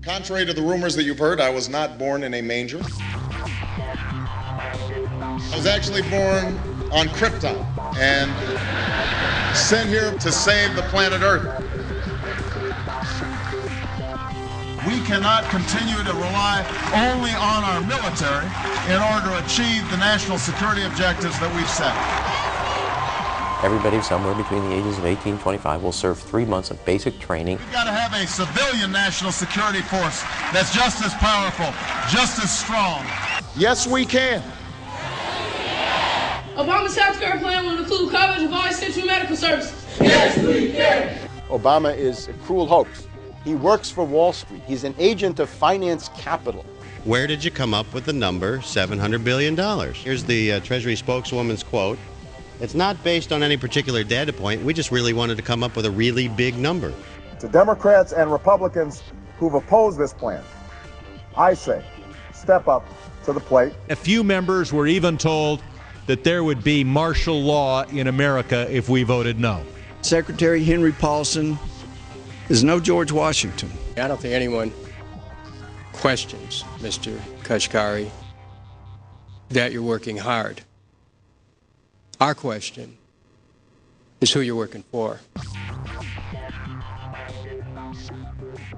Contrary to the rumors that you've heard, I was not born in a manger. I was actually born on Krypton and sent here to save the planet Earth. We cannot continue to rely only on our military in order to achieve the national security objectives that we've set. Everybody somewhere between the ages of 18 and 25 will serve 3 months of basic training. We've got to have a civilian national security force that's just as powerful, just as strong. Yes, we can. Obama's healthcare plan will include coverage of all essential medical services. Yes, we can. Obama is a cruel hoax. He works for Wall Street. He's an agent of finance capital. Where did you come up with the number $700 billion? Here's the Treasury spokeswoman's quote. It's not based on any particular data point. We just really wanted to come up with a really big number. To Democrats and Republicans who've opposed this plan, I say, step up to the plate. A few members were even told that there would be martial law in America if we voted no. Secretary Henry Paulson is no George Washington. I don't think anyone questions, Mr. Kashkari, that you're working hard. Our question is who you're working for.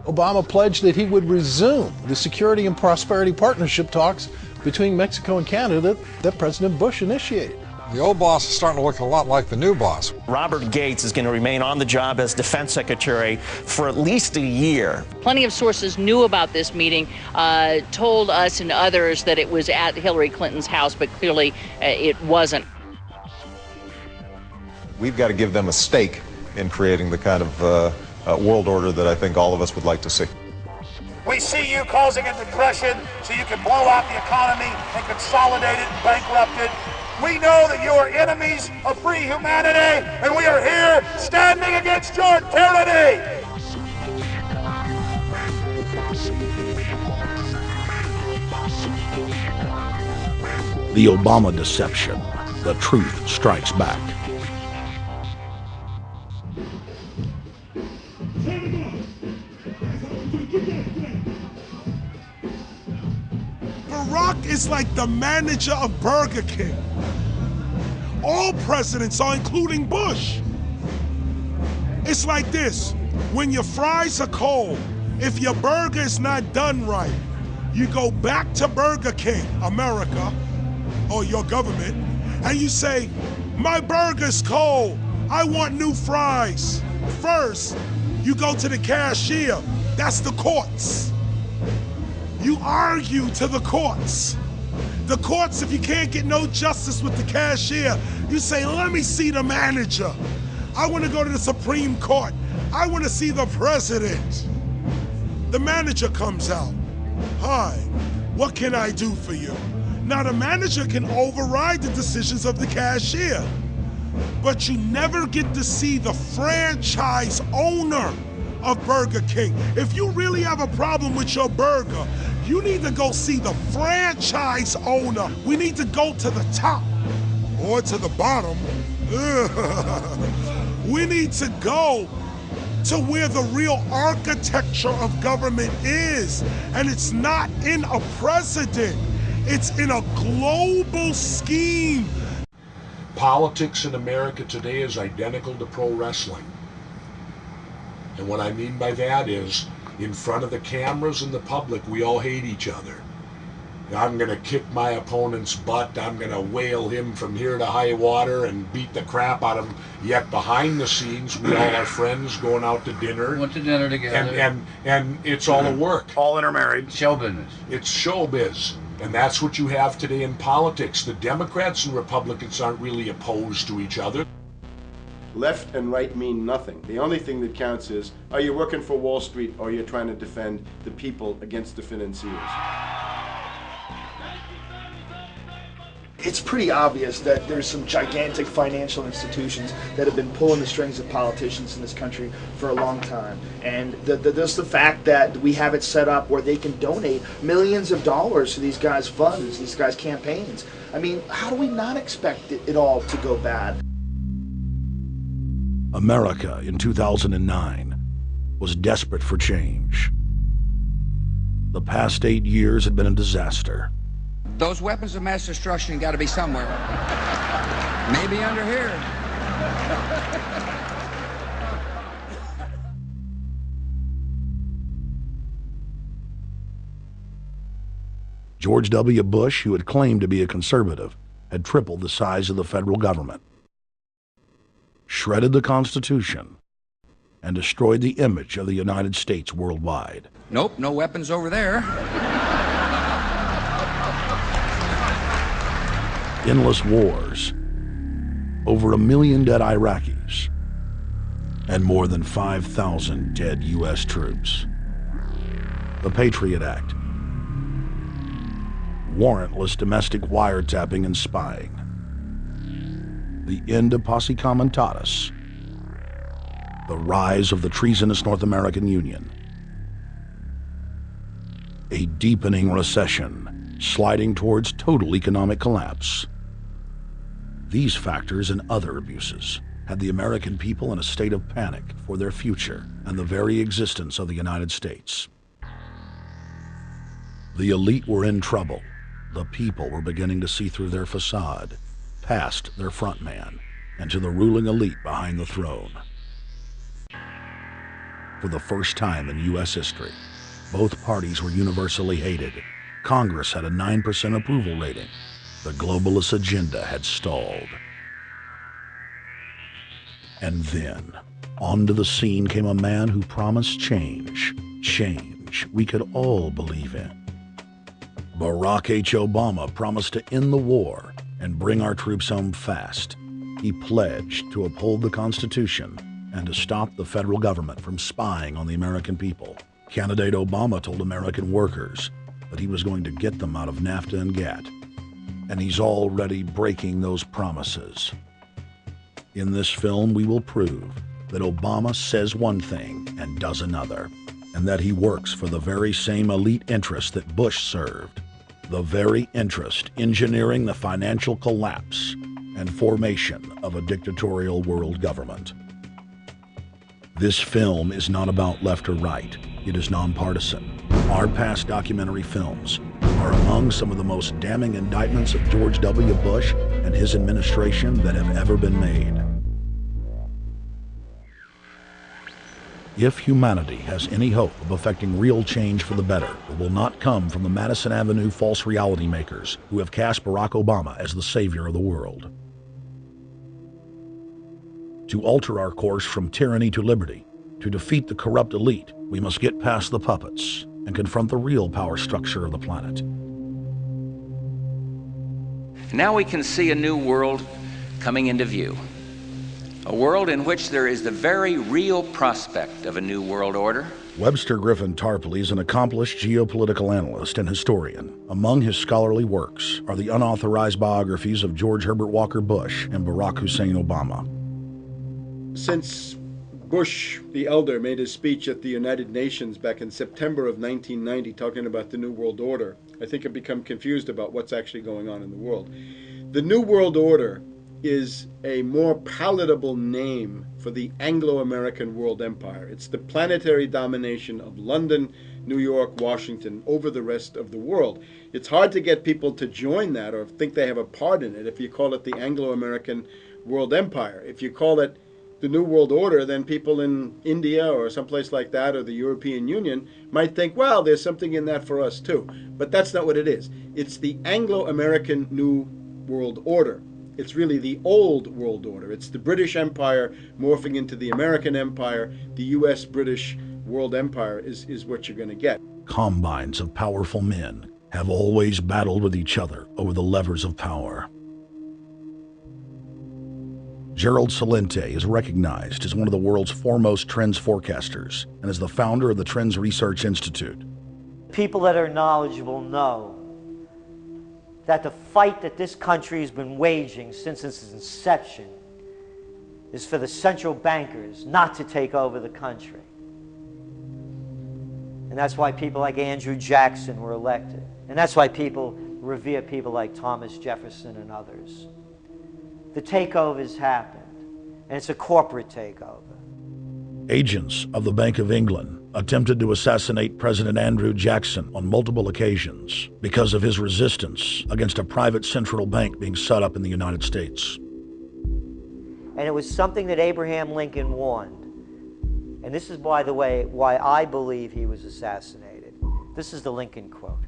Obama pledged that he would resume the Security and Prosperity Partnership talks between Mexico and Canada that President Bush initiated. The old boss is starting to look a lot like the new boss. Robert Gates is going to remain on the job as Defense Secretary for at least a year. Plenty of sources knew about this meeting, told us and others that it was at Hillary Clinton's house, but clearly it wasn't. We've got to give them a stake in creating the kind of world order that I think all of us would like to see. We see you causing a depression so you can blow out the economy and consolidate it and bankrupt it. We know that you are enemies of free humanity, and we are here standing against your tyranny. The Obama deception. The truth strikes back. Barack is like the manager of Burger King. All presidents are, including Bush. It's like this: when your fries are cold, if your burger is not done right, you go back to Burger King, America, or your government, and you say, my burger's cold, I want new fries. First, you go to the cashier, that's the courts. You argue to the courts. The courts, if you can't get no justice with the cashier, you say, let me see the manager. I want to go to the Supreme Court. I want to see the president. The manager comes out. Hi, what can I do for you? Now the manager can override the decisions of the cashier, but you never get to see the franchise owner of Burger King. If you really have a problem with your burger, you need to go see the franchise owner. We need to go to the top or to the bottom. We need to go to where the real architecture of government is. And it's not in a president, it's in a global scheme. Politics in America today is identical to pro wrestling. And what I mean by that is, in front of the cameras and the public, we all hate each other. I'm going to kick my opponent's butt. I'm going to whale him from here to high water and beat the crap out of him. Yet behind the scenes, we all are friends going out to dinner. Went to dinner together. And it's all a work. All intermarried. Show business. It's showbiz. And that's what you have today in politics. The Democrats and Republicans aren't really opposed to each other. Left and right mean nothing. The only thing that counts is, are you working for Wall Street or you're trying to defend the people against the financiers? It's pretty obvious that there's some gigantic financial institutions that have been pulling the strings of politicians in this country for a long time. And there's the fact that we have it set up where they can donate millions of dollars to these guys' funds, these guys' campaigns. I mean, how do we not expect it all to go bad? America in 2009 was desperate for change. The past 8 years had been a disaster. Those weapons of mass destruction got to be somewhere. Maybe under here. George W. Bush, who had claimed to be a conservative, had tripled the size of the federal government, shredded the Constitution, and destroyed the image of the United States worldwide. Nope, no weapons over there. Endless wars, over 1 million dead Iraqis, and more than 5,000 dead U.S. troops. The Patriot Act, warrantless domestic wiretapping and spying, the end of posse comitatus, the rise of the treasonous North American Union, a deepening recession sliding towards total economic collapse. These factors and other abuses had the American people in a state of panic for their future and the very existence of the United States. The elite were in trouble. The people were beginning to see through their facade, past their front man, and to the ruling elite behind the throne. For the first time in U.S. history, both parties were universally hated. Congress had a 9% approval rating. The globalist agenda had stalled. And then, onto the scene came a man who promised change. Change we could all believe in. Barack H. Obama promised to end the war and bring our troops home fast. He pledged to uphold the Constitution and to stop the federal government from spying on the American people. Candidate Obama told American workers that he was going to get them out of NAFTA and GATT, and he's already breaking those promises. In this film, we will prove that Obama says one thing and does another, and that he works for the very same elite interests that Bush served, the very interest engineering the financial collapse and formation of a dictatorial world government. This film is not about left or right. It is nonpartisan. Our past documentary films are among some of the most damning indictments of George W. Bush and his administration that have ever been made. If humanity has any hope of effecting real change for the better, it will not come from the Madison Avenue false reality makers who have cast Barack Obama as the savior of the world. To alter our course from tyranny to liberty, to defeat the corrupt elite, we must get past the puppets and confront the real power structure of the planet. Now we can see a new world coming into view. A world in which there is the very real prospect of a new world order. Webster Griffin Tarpley is an accomplished geopolitical analyst and historian. Among his scholarly works are the unauthorized biographies of George Herbert Walker Bush and Barack Hussein Obama. Since Bush the elder made his speech at the United Nations back in September of 1990 talking about the New World Order, I think I've become confused about what's actually going on in the world. The New World Order is a more palatable name for the Anglo-American world empire. It's the planetary domination of London, New York, Washington over the rest of the world. It's hard to get people to join that or think they have a part in it if you call it the Anglo-American world empire. If you call it the New World Order, then people in India or someplace like that or the European Union might think, well, there's something in that for us too. But that's not what it is. It's the Anglo-American New World Order. It's really the old world order. It's the British Empire morphing into the American Empire. The U.S.-British world empire is what you're going to get. Combines of powerful men have always battled with each other over the levers of power. Gerald Celente is recognized as one of the world's foremost trends forecasters and is the founder of the Trends Research Institute. People that are knowledgeable know that the fight that this country has been waging since its inception is for the central bankers not to take over the country. And that's why people like Andrew Jackson were elected. And that's why people revere people like Thomas Jefferson and others. The takeover has happened, and it's a corporate takeover. Agents of the Bank of England attempted to assassinate President Andrew Jackson on multiple occasions because of his resistance against a private central bank being set up in the United States. And it was something that Abraham Lincoln warned. And this is, by the way, why I believe he was assassinated. This is the Lincoln quote.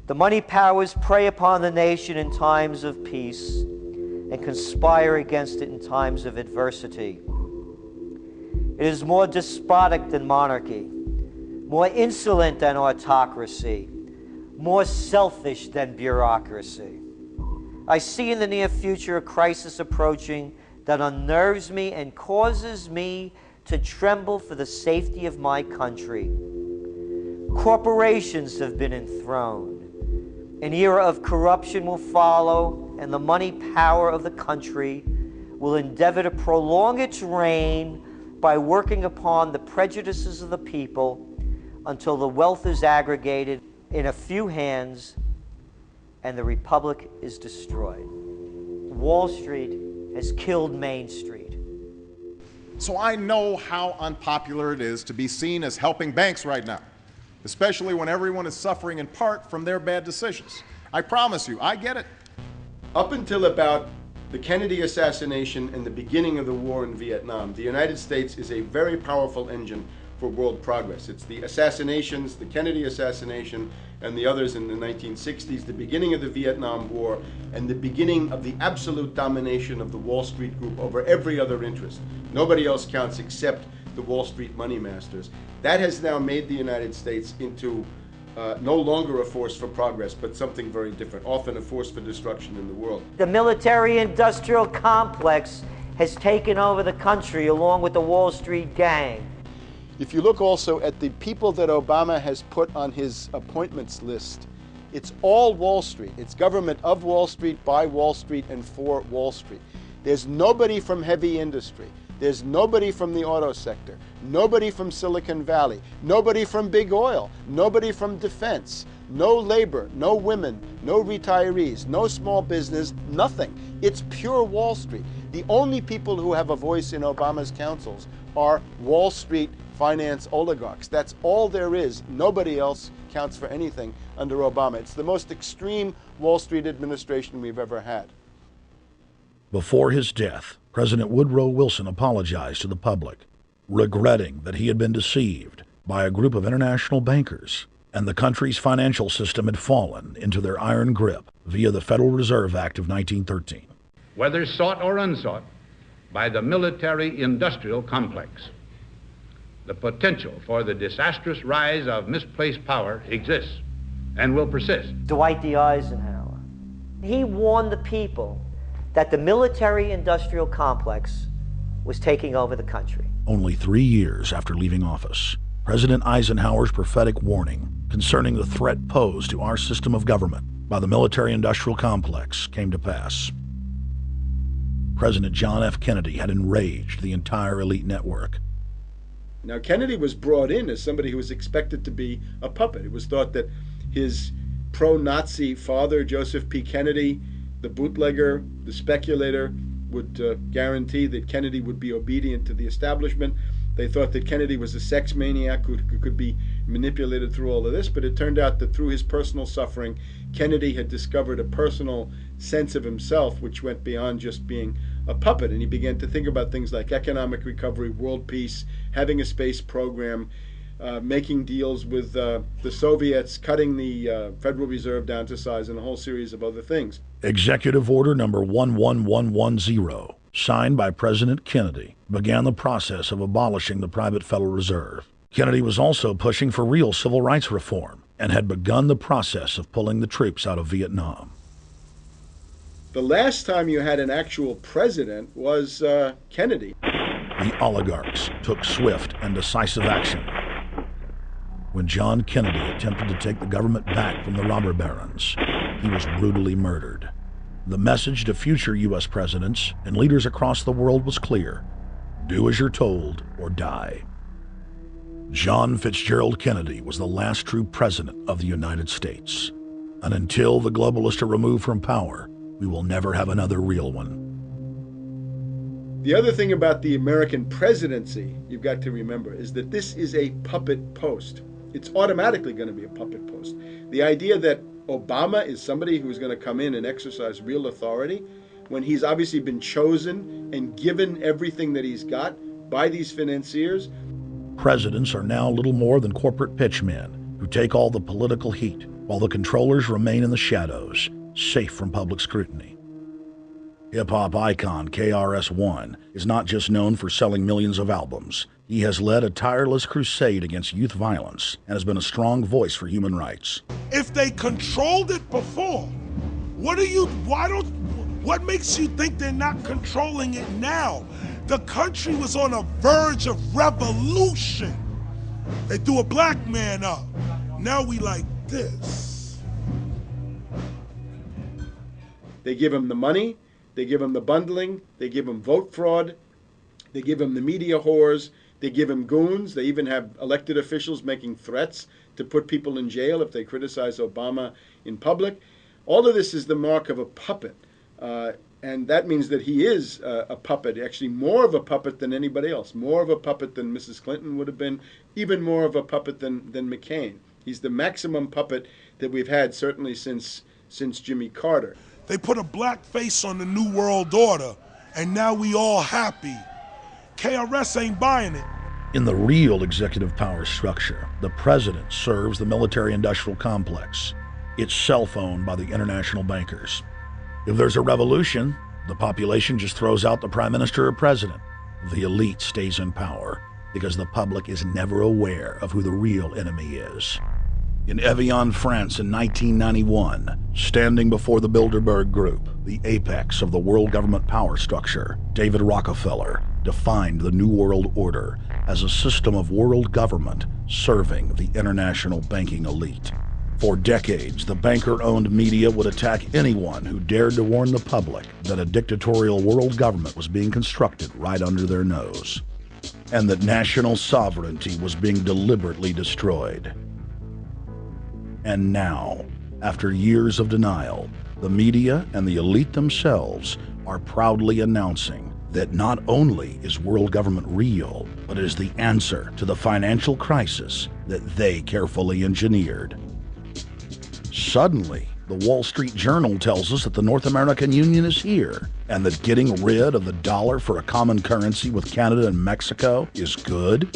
"The money powers prey upon the nation in times of peace and conspire against it in times of adversity. It is more despotic than monarchy, more insolent than autocracy, more selfish than bureaucracy. I see in the near future a crisis approaching that unnerves me and causes me to tremble for the safety of my country. Corporations have been enthroned. An era of corruption will follow, and the money power of the country will endeavor to prolong its reign by working upon the prejudices of the people until the wealth is aggregated in a few hands and the republic is destroyed." Wall Street has killed Main Street. So I know how unpopular it is to be seen as helping banks right now, especially when everyone is suffering in part from their bad decisions. I promise you, I get it. Up until about the Kennedy assassination and the beginning of the war in Vietnam, the United States is a very powerful engine for world progress. It's the assassinations, the Kennedy assassination, and the others in the 1960s, the beginning of the Vietnam War, and the beginning of the absolute domination of the Wall Street group over every other interest. Nobody else counts except the Wall Street money masters. That has now made the United States into no longer a force for progress, but something very different, often a force for destruction in the world. The military-industrial complex has taken over the country along with the Wall Street gang. If you look also at the people that Obama has put on his appointments list, it's all Wall Street. It's government of Wall Street, by Wall Street, and for Wall Street. There's nobody from heavy industry. There's nobody from the auto sector, nobody from Silicon Valley, nobody from big oil, nobody from defense, no labor, no women, no retirees, no small business, nothing. It's pure Wall Street. The only people who have a voice in Obama's councils are Wall Street finance oligarchs. That's all there is. Nobody else counts for anything under Obama. It's the most extreme Wall Street administration we've ever had. Before his death, President Woodrow Wilson apologized to the public, regretting that he had been deceived by a group of international bankers and the country's financial system had fallen into their iron grip via the Federal Reserve Act of 1913. Whether sought or unsought by the military-industrial complex, the potential for the disastrous rise of misplaced power exists and will persist. Dwight D. Eisenhower, he warned the people that the military-industrial complex was taking over the country. Only 3 years after leaving office, President Eisenhower's prophetic warning concerning the threat posed to our system of government by the military-industrial complex came to pass. President John F. Kennedy had enraged the entire elite network. Now, Kennedy was brought in as somebody who was expected to be a puppet. It was thought that his pro-Nazi father, Joseph P. Kennedy, the bootlegger, the speculator, would guarantee that Kennedy would be obedient to the establishment. They thought that Kennedy was a sex maniac who could be manipulated through all of this, but it turned out that through his personal suffering, Kennedy had discovered a personal sense of himself which went beyond just being a puppet, and he began to think about things like economic recovery, world peace, having a space program, making deals with the Soviets, cutting the Federal Reserve down to size, and a whole series of other things. Executive Order number 11110, signed by President Kennedy, began the process of abolishing the private Federal Reserve. Kennedy was also pushing for real civil rights reform and had begun the process of pulling the troops out of Vietnam. The last time you had an actual president was Kennedy. The oligarchs took swift and decisive action. When John Kennedy attempted to take the government back from the robber barons, he was brutally murdered. The message to future U.S. presidents and leaders across the world was clear: do as you're told or die. John Fitzgerald Kennedy was the last true president of the United States. And until the globalists are removed from power, we will never have another real one. The other thing about the American presidency you've got to remember is that this is a puppet post. It's automatically going to be a puppet post. The idea that Obama is somebody who's going to come in and exercise real authority when he's obviously been chosen and given everything that he's got by these financiers. Presidents are now little more than corporate pitchmen who take all the political heat, while the controllers remain in the shadows, safe from public scrutiny. Hip-hop icon KRS-One is not just known for selling millions of albums. He has led a tireless crusade against youth violence and has been a strong voice for human rights. If they controlled it before, what makes you think they're not controlling it now? The country was on a verge of revolution. They threw a black man up. Now we like this. They give him the money, they give him the bundling, they give him vote fraud, they give him the media whores, they give him goons, they even have elected officials making threats to put people in jail if they criticize Obama in public. All of this is the mark of a puppet. And that means that he is a puppet, actually more of a puppet than anybody else, more of a puppet than Mrs. Clinton would have been, even more of a puppet than McCain. He's the maximum puppet that we've had certainly since Jimmy Carter. They put a black face on the New World Order, and now we all happy. KRS ain't buying it. In the real executive power structure, the president serves the military-industrial complex. It's self-owned by the international bankers. If there's a revolution, the population just throws out the prime minister or president. The elite stays in power because the public is never aware of who the real enemy is. In Evian, France in 1991, standing before the Bilderberg Group, the apex of the world government power structure, David Rockefeller defined the New World Order as a system of world government serving the international banking elite. For decades, the banker-owned media would attack anyone who dared to warn the public that a dictatorial world government was being constructed right under their nose, and that national sovereignty was being deliberately destroyed. And now, after years of denial, the media and the elite themselves are proudly announcing that not only is world government real, but it is the answer to the financial crisis that they carefully engineered. Suddenly, the Wall Street Journal tells us that the North American Union is here, and that getting rid of the dollar for a common currency with Canada and Mexico is good.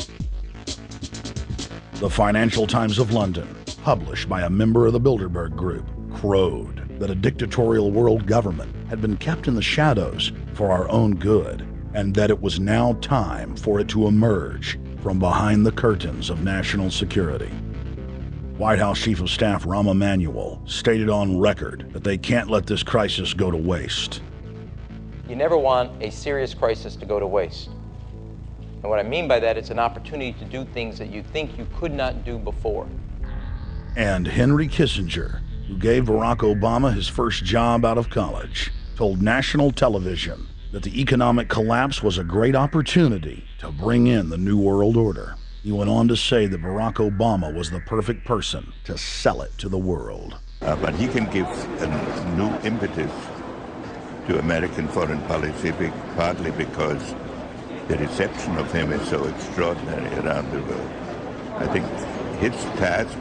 The Financial Times of London, published by a member of the Bilderberg Group, crowed that a dictatorial world government had been kept in the shadows for our own good, and that it was now time for it to emerge from behind the curtains of national security. White House Chief of Staff Rahm Emanuel stated on record that they can't let this crisis go to waste. You never want a serious crisis to go to waste. And what I mean by that, it's an opportunity to do things that you think you could not do before. And Henry Kissinger, who gave Barack Obama his first job out of college, told national television that the economic collapse was a great opportunity to bring in the New World Order. He went on to say that Barack Obama was the perfect person to sell it to the world. But he can give a new impetus to American foreign policy, partly because the reception of him is so extraordinary around the world. I think his task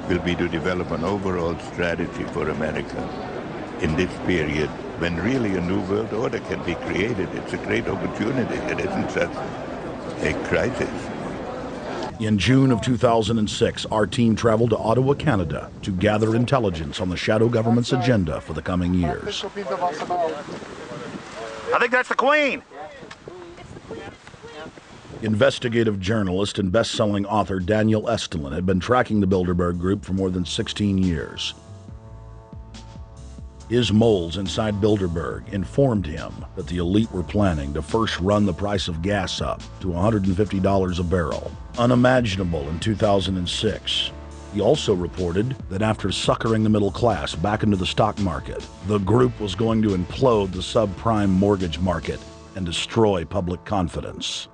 will be to develop an overall strategy for America in this period when really a new world order can be created. It's a great opportunity. It isn't just a crisis. In June of 2006, our team traveled to Ottawa, Canada, to gather intelligence on the shadow government's agenda for the coming years. I think that's the Queen. Investigative journalist and best-selling author Daniel Estulin had been tracking the Bilderberg Group for more than 16 years. His moles inside Bilderberg informed him that the elite were planning to first run the price of gas up to $150 a barrel, unimaginable in 2006. He also reported that after suckering the middle class back into the stock market, the group was going to implode the subprime mortgage market and destroy public confidence.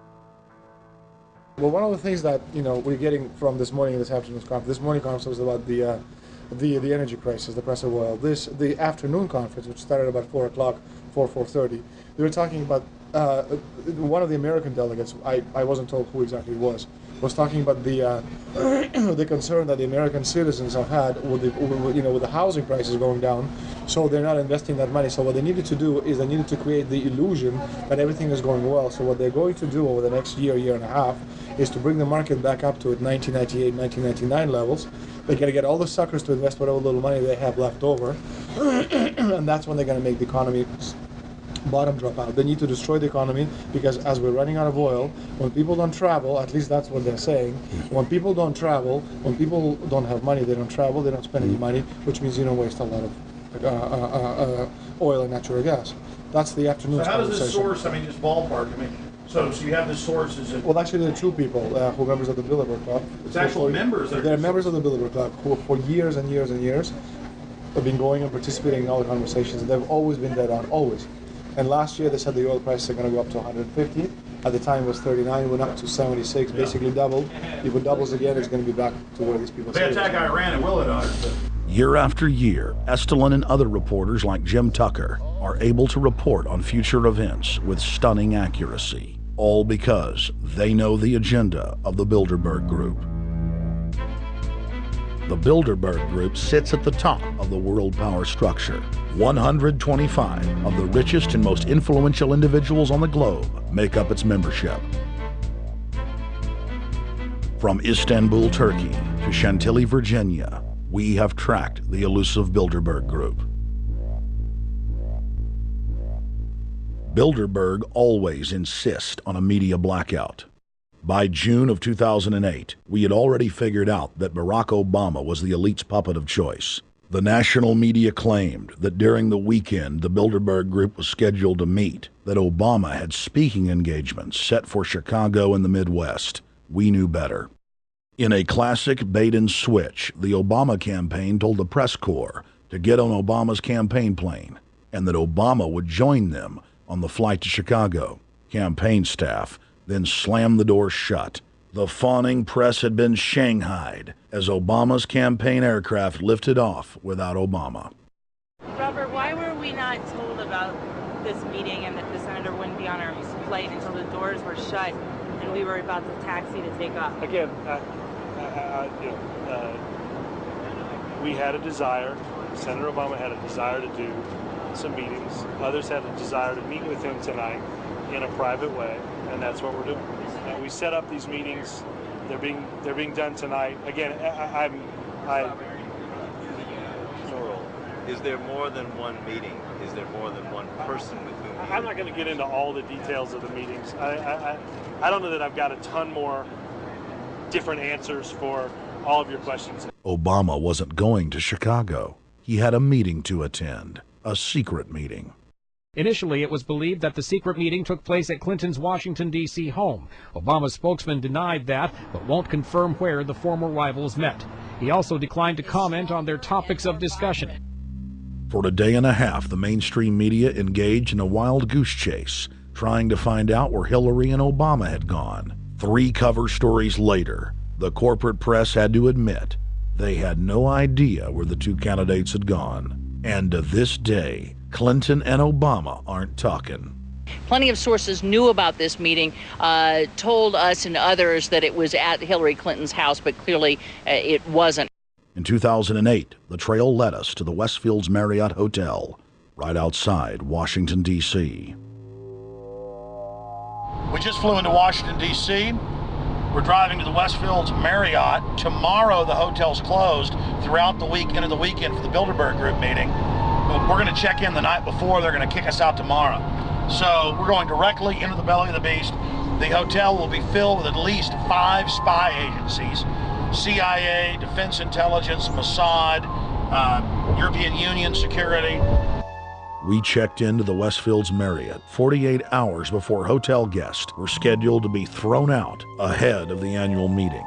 Well, one of the things that we're getting from this afternoon's conference. This morning conference was about the energy crisis, the price of oil. The afternoon conference, which started about 4 o'clock, 4:30, they were talking about one of the American delegates, I wasn't told who exactly it was talking about the the concern that the American citizens have had with the housing prices going down, so they're not investing that money. So what they needed to do is they needed to create the illusion that everything is going well. So what they're going to do over the next year and a half, is to bring the market back up to 1998, 1999 levels. They're going to get all the suckers to invest whatever little money they have left over, and that's when they're going to make the economy bottom drop out. They need to destroy the economy because as we're running out of oil, when people don't travel, at least that's what they're saying, when people don't travel, when people don't have money, they don't travel, they don't spend any money, which means you don't waste a lot of oil and natural gas. That's the afternoon's So how does conversation. this source, I mean, just ballpark, I mean, so you have the sources of... Well, actually, there are two people who are members of the Bilderberg Club. It's actual members that are... They're members of the Bilderberg Club who for years and years and years have been going and participating in all the conversations, and they've always been dead on, always. And last year they said the oil prices are going to go up to 150. At the time it was 39, went up to 76, basically doubled. If it doubles again, it's going to be back to where these people They attack Iran, it will it not? Year after year, Estelin and other reporters like Jim Tucker are able to report on future events with stunning accuracy, all because they know the agenda of the Bilderberg Group. The Bilderberg Group sits at the top of the world power structure. 125 of the richest and most influential individuals on the globe make up its membership. From Istanbul, Turkey to Chantilly, Virginia, we have tracked the elusive Bilderberg Group. Bilderberg always insist on a media blackout. By June of 2008, we had already figured out that Barack Obama was the elite's puppet of choice. The national media claimed that during the weekend the Bilderberg Group was scheduled to meet, that Obama had speaking engagements set for Chicago and the Midwest. We knew better. In a classic bait and switch, the Obama campaign told the press corps to get on Obama's campaign plane, and that Obama would join them on the flight to Chicago. Campaign staff then slammed the door shut. The fawning press had been shanghaied as Obama's campaign aircraft lifted off without Obama. Robert, why were we not told about this meeting and that the senator wouldn't be on our flight until the doors were shut and we were about to taxi to take off? Again, we had a desire, Senator Obama had a desire to do some meetings. Others had a desire to meet with him tonight in a private way, and that's what we're doing. We set up these meetings. They're being done tonight. Again, Is there more than one meeting? Is there more than one person with whom? I'm not going to get into all the details of the meetings. I don't know that I've got a ton more different answers for all of your questions. Obama wasn't going to Chicago. He had a meeting to attend, a secret meeting. Initially, it was believed that the secret meeting took place at Clinton's Washington, D.C. home. Obama's spokesman denied that, but won't confirm where the former rivals met. He also declined to comment on their topics of discussion. For a day and a half, the mainstream media engaged in a wild goose chase, trying to find out where Hillary and Obama had gone. 3 cover stories later, the corporate press had to admit they had no idea where the 2 candidates had gone. And to this day, Clinton and Obama aren't talking. Plenty of sources knew about this meeting, told us and others that it was at Hillary Clinton's house, but clearly it wasn't. In 2008, the trail led us to the Westfields Marriott Hotel, right outside Washington, D.C. We just flew into Washington, D.C. We're driving to the Westfields Marriott. Tomorrow, the hotel's closed throughout the week into the weekend for the Bilderberg Group meeting. We're going to check in the night before. They're going to kick us out tomorrow. So we're going directly into the belly of the beast. The hotel will be filled with at least 5 spy agencies: CIA, Defense Intelligence, Mossad, European Union security. We checked into the Westfields Marriott 48 hours before hotel guests were scheduled to be thrown out ahead of the annual meeting.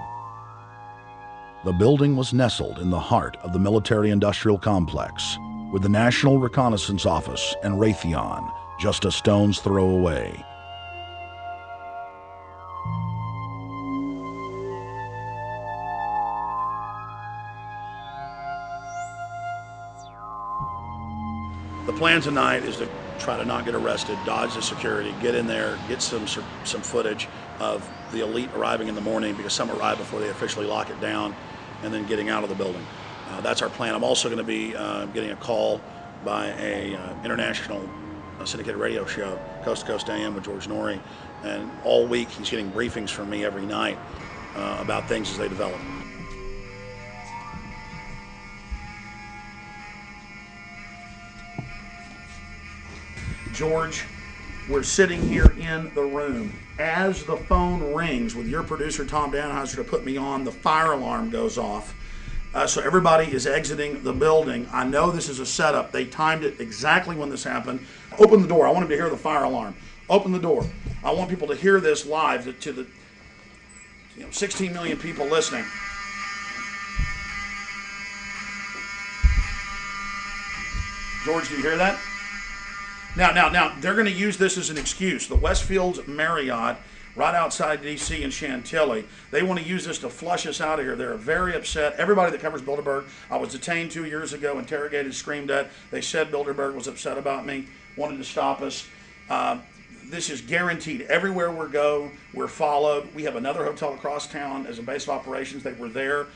The building was nestled in the heart of the military-industrial complex, with the National Reconnaissance Office and Raytheon just a stone's throw away. The plan tonight is to try to not get arrested, dodge the security, get in there, get some footage of the elite arriving in the morning, because some arrive before they officially lock it down, and then getting out of the building. That's our plan. I'm also going to be getting a call by a international syndicated radio show, Coast to Coast AM with George Norrie, and all week he's getting briefings from me every night about things as they develop. George, we're sitting here in the room. As the phone rings with your producer, Tom Danheiser, to put me on, the fire alarm goes off. So everybody is exiting the building. I know this is a setup. They timed it exactly when this happened. Open the door. I want them to hear the fire alarm. Open the door. I want people to hear this live to the 16 million people listening. George, do you hear that? Now, they're going to use this as an excuse. The Westfields Marriott, right outside D.C. in Chantilly, they want to use this to flush us out of here. They're very upset. Everybody that covers Bilderberg, I was detained 2 years ago, interrogated, screamed at. They said Bilderberg was upset about me, wanted to stop us. This is guaranteed. Everywhere we go, we're followed. We have another hotel across town as a base of operations. They were there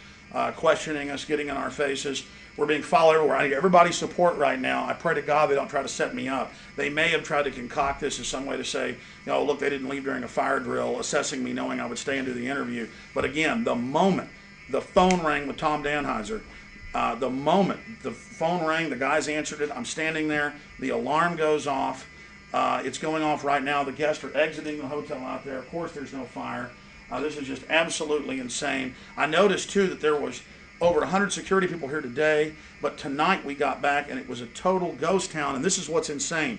questioning us, getting in our faces. We're being followed everywhere. I need everybody's support right now. I pray to God they don't try to set me up. They may have tried to concoct this as some way to say, look, they didn't leave during a fire drill, assessing me knowing I would stay and do the interview. But again, the moment the phone rang with Tom Danheiser, the moment the phone rang, the guys answered it, I'm standing there, the alarm goes off. It's going off right now. The guests are exiting the hotel out there. Of course, there's no fire. This is just absolutely insane. I noticed, too, that there was over 100 security people here today, but tonight we got back and it was a total ghost town, and this is what's insane.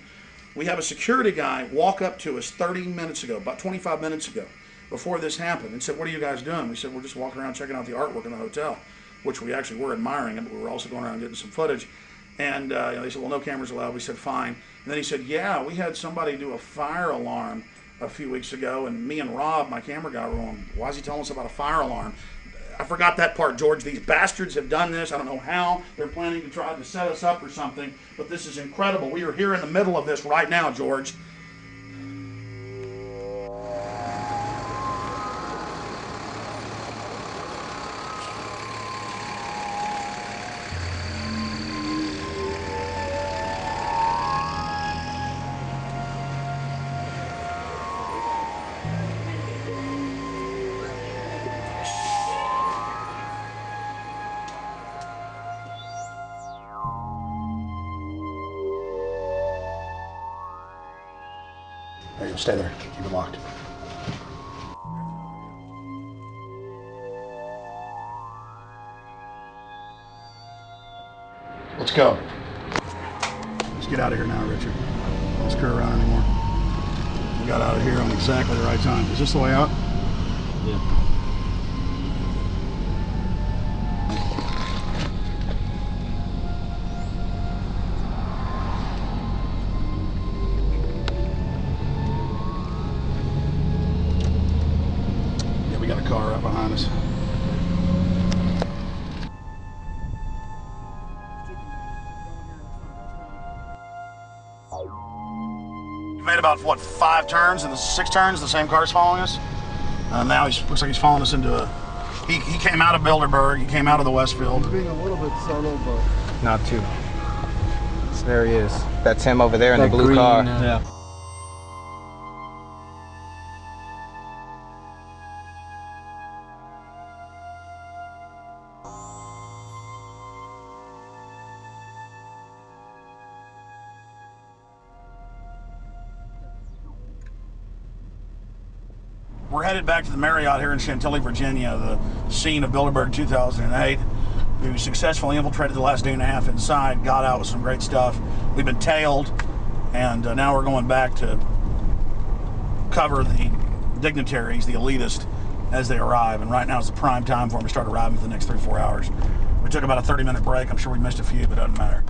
We have a security guy walk up to us 30 minutes ago, about 25 minutes ago, before this happened, and said, "What are you guys doing?" We said, "We're just walking around checking out the artwork in the hotel," which we actually were admiring it, but we were also going around getting some footage. And they said, "Well, no cameras allowed." We said, "Fine." And then he said, "Yeah, we had somebody do a fire alarm a few weeks ago, and me and Rob, my camera guy, were on. Why is he telling us about a fire alarm?" I forgot that part, George. These bastards have done this. I don't know how. They're planning to try to set us up or something, but this is incredible. We are here in the middle of this right now, George. Stay there. Keep it locked. Let's go. Let's get out of here now, Richard. Don't screw around anymore. We got out of here on exactly the right time. Is this the way out? Yeah. Car right behind us. You made about, what, 5 turns and 6 turns, the same car's following us? Now he looks like he's following us into a... He came out of Bilderberg, he came out of the Westfield. Being a little bit subtle, but... Not too. So there he is. That's him over there in the blue green, car. Yeah. We're headed back to the Marriott here in Chantilly, Virginia, the scene of Bilderberg 2008. We successfully infiltrated the last day and a half inside, got out with some great stuff. We've been tailed, and now we're going back to cover the dignitaries, the elitists, as they arrive. And right now is the prime time for them to start arriving for the next 3-4 hours. We took about a 30-minute break. I'm sure we missed a few, but it doesn't matter.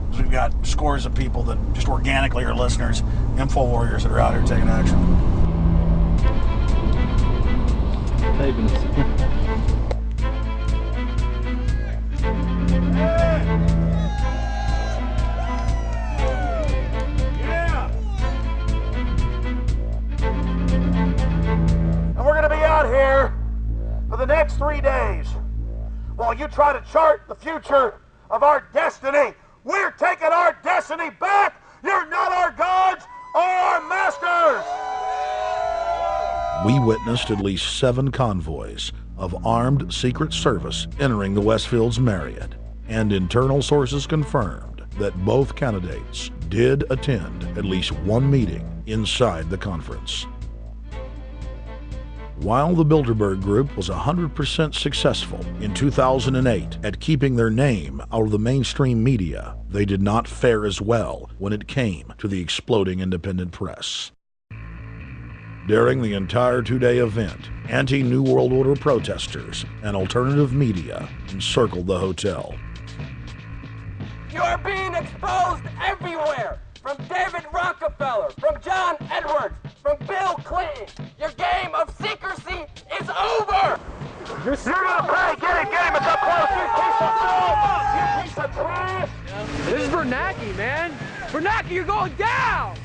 Because we've got scores of people that just organically are listeners, info warriors that are out here taking action. next 3 days, while you try to chart the future of our destiny, we're taking our destiny back. You're not our gods or our masters. We witnessed at least 7 convoys of armed Secret Service entering the Westfield's Marriott, and internal sources confirmed that both candidates did attend at least one meeting inside the conference. While the Bilderberg Group was 100% successful in 2008 at keeping their name out of the mainstream media, they did not fare as well when it came to the exploding independent press. During the entire 2-day event, anti-New World Order protesters and alternative media encircled the hotel. You are being exposed everywhere! From David Rockefeller, from John Edwards, from Bill Clinton. Your game of secrecy is over! You're gonna pay! Get it! It's up close! You piece of filth! You piece of trash! This is Bernanke, man! Bernanke, you're going down!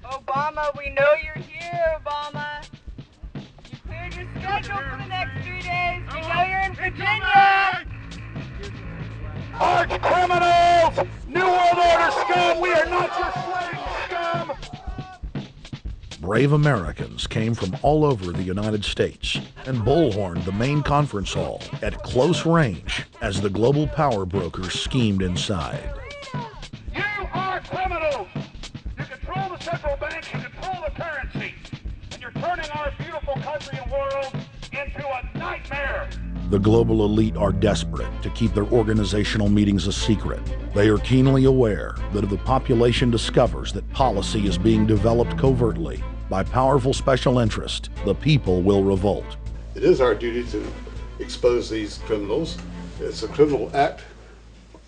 Obama, we know you're here, Obama. You cleared your schedule for the next 3 days. We know you're in Virginia. Arch criminals! New World Order scum! We are not your slave scum! Brave Americans came from all over the United States and bullhorned the main conference hall at close range as the global power brokers schemed inside. You are criminals! You control the central banks, you control the currency, and you're turning our beautiful country and world into a nightmare! The global elite are desperate to keep their organizational meetings a secret. They are keenly aware that if the population discovers that policy is being developed covertly by powerful special interest, the people will revolt. It is our duty to expose these criminals. It's a criminal act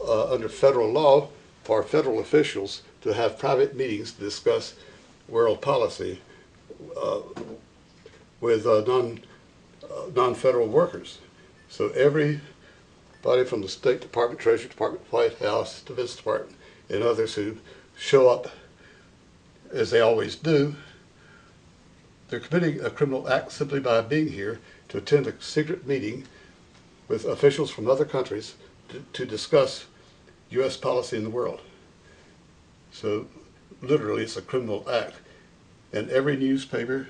under federal law for federal officials to have private meetings to discuss world policy with non-federal workers. So everybody from the State Department, Treasury Department, White House, Defense Department, and others who show up, as they always do, they're committing a criminal act simply by being here to attend a secret meeting with officials from other countries to discuss U.S. policy in the world. So literally it's a criminal act. And every newspaper,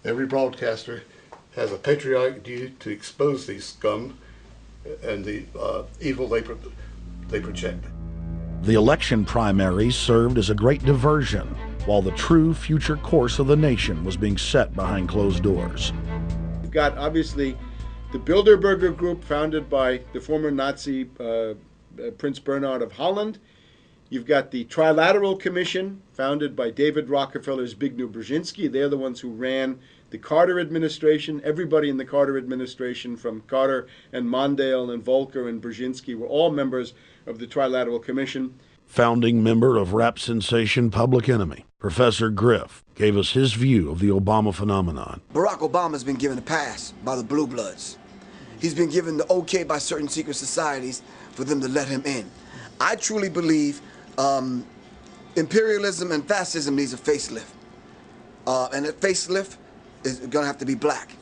every broadcaster has a patriotic duty to expose these scum and the evil they project. The election primaries served as a great diversion, while the true future course of the nation was being set behind closed doors. You've got, obviously, the Bilderberger Group, founded by the former Nazi Prince Bernhard of Holland. You've got the Trilateral Commission, founded by David Rockefeller's Zbigniew Brzezinski. They're the ones who ran the Carter administration. Everybody in the Carter administration, from Carter and Mondale and Volcker and Brzezinski, were all members of the Trilateral Commission. Founding member of rap sensation Public Enemy, Professor Griff, gave us his view of the Obama phenomenon. Barack Obama's been given a pass by the Blue Bloods. He's been given the okay by certain secret societies for them to let him in. I truly believe imperialism and fascism needs a facelift. And that facelift is going to have to be black.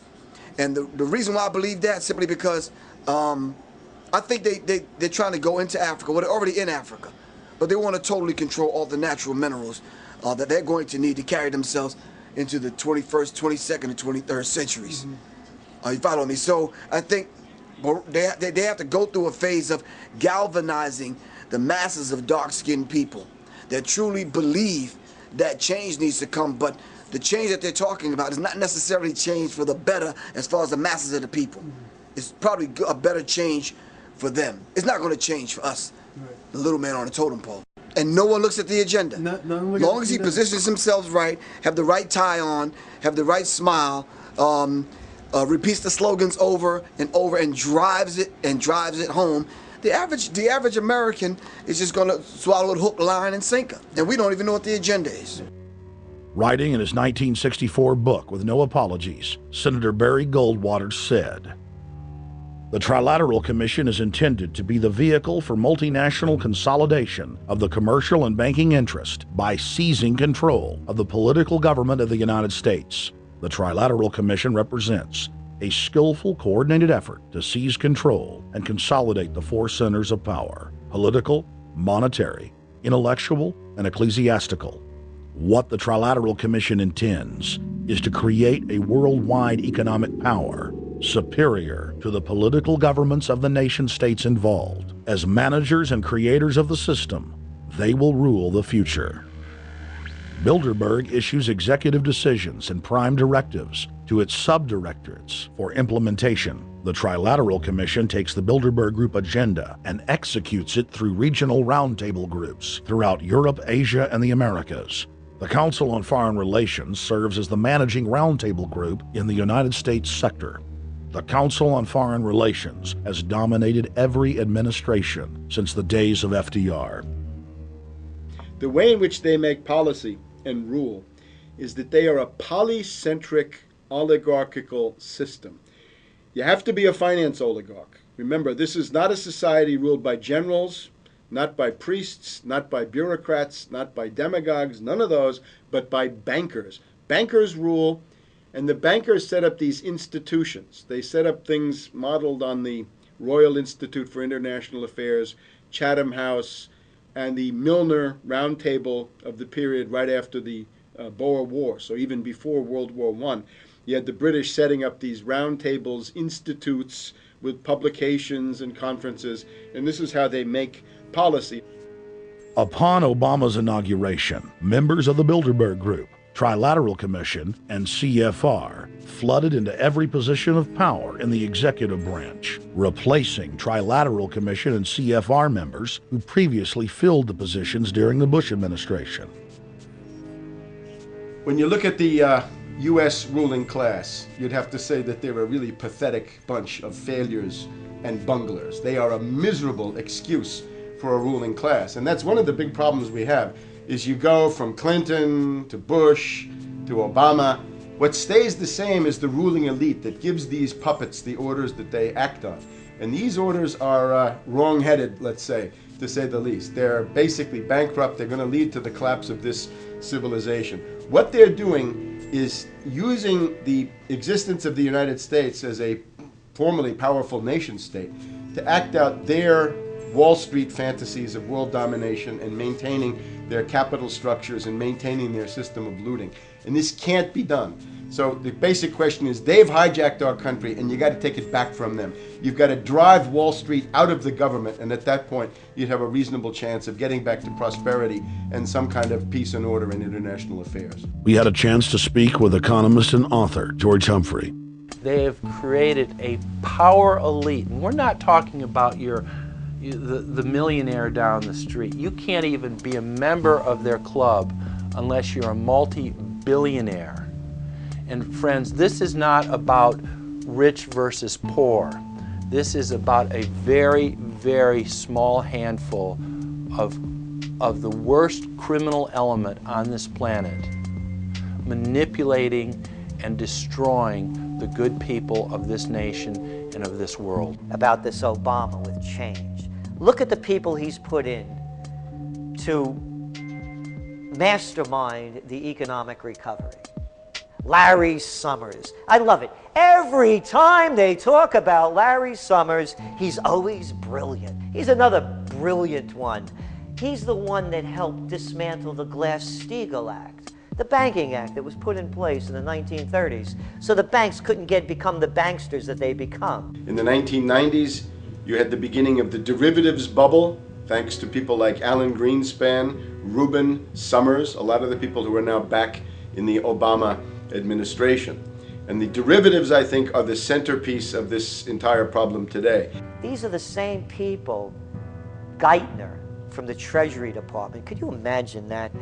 And the reason why I believe that, simply because I think they're trying to go into Africa. Well, they're already in Africa, but they want to totally control all the natural minerals that they're going to need to carry themselves into the 21st, 22nd, and 23rd centuries. You follow me? So I think they have to go through a phase of galvanizing the masses of dark-skinned people that truly believe that change needs to come, but the change that they're talking about is not necessarily change for the better as far as the masses of the people. It's probably a better change for them. It's not going to change for us, the little man on the totem pole. And no one looks at the agenda. As long as he positions himself right, have the right tie on, have the right smile, repeats the slogans over and over and drives it home, the average American is just going to swallow it hook, line, and sinker. And we don't even know what the agenda is. Writing in his 1964 book, With No Apologies, Senator Barry Goldwater said, The Trilateral Commission is intended to be the vehicle for multinational consolidation of the commercial and banking interest by seizing control of the political government of the United States. The Trilateral Commission represents a skillful, coordinated effort to seize control and consolidate the four centers of power: political, monetary, intellectual, and ecclesiastical. What the Trilateral Commission intends is to create a worldwide economic power superior to the political governments of the nation-states involved. As managers and creators of the system, they will rule the future. Bilderberg issues executive decisions and prime directives to its subdirectorates for implementation. The Trilateral Commission takes the Bilderberg Group agenda and executes it through regional roundtable groups throughout Europe, Asia, and the Americas. The Council on Foreign Relations serves as the managing roundtable group in the United States sector. The Council on Foreign Relations has dominated every administration since the days of FDR. The way in which they make policy and rule is that they are a polycentric oligarchical system. You have to be a finance oligarch. Remember, this is not a society ruled by generals, not by priests, not by bureaucrats, not by demagogues, none of those, but by bankers. Bankers rule, and the bankers set up these institutions. They set up things modeled on the Royal Institute for International Affairs, Chatham House, and the Milner Round Table of the period right after the Boer War, so even before World War I. You had the British setting up these round tables, institutes with publications and conferences, and this is how they make policy. Upon Obama's inauguration, members of the Bilderberg Group, Trilateral Commission, and CFR flooded into every position of power in the executive branch, replacing Trilateral Commission and CFR members who previously filled the positions during the Bush administration. When you look at the U.S. ruling class, you'd have to say that they're a really pathetic bunch of failures and bunglers. They are a miserable excuse for a ruling class. And that's one of the big problems we have, is you go from Clinton to Bush to Obama. What stays the same is the ruling elite that gives these puppets the orders that they act on. And these orders are wrong-headed, let's say, to say the least. They're basically bankrupt. They're going to lead to the collapse of this civilization. What they're doing is using the existence of the United States as a formerly powerful nation state to act out their Wall Street fantasies of world domination and maintaining their capital structures and maintaining their system of looting. And this can't be done. So the basic question is, they've hijacked our country and you got to take it back from them. You've got to drive Wall Street out of the government, and at that point you'd have a reasonable chance of getting back to prosperity and some kind of peace and order in international affairs. We had a chance to speak with economist and author George Humphrey. They have created a power elite, and we're not talking about the millionaire down the street. You can't even be a member of their club unless you're a multi-billionaire. And friends, this is not about rich versus poor. This is about a very, very small handful of the worst criminal element on this planet, manipulating and destroying the good people of this nation and of this world. About this Obama with change. Look at the people he's put in to mastermind the economic recovery. Larry Summers. I love it. Every time they talk about Larry Summers, he's always brilliant. He's another brilliant one. He's the one that helped dismantle the Glass-Steagall Act, the banking act that was put in place in the 1930s, so the banks couldn't become the banksters that they become. In the 1990s, you had the beginning of the derivatives bubble, thanks to people like Alan Greenspan, Rubin, Summers, a lot of the people who are now back in the Obama administration. And the derivatives, I think, are the centerpiece of this entire problem today. These are the same people. Geithner from the Treasury Department. Could you imagine that?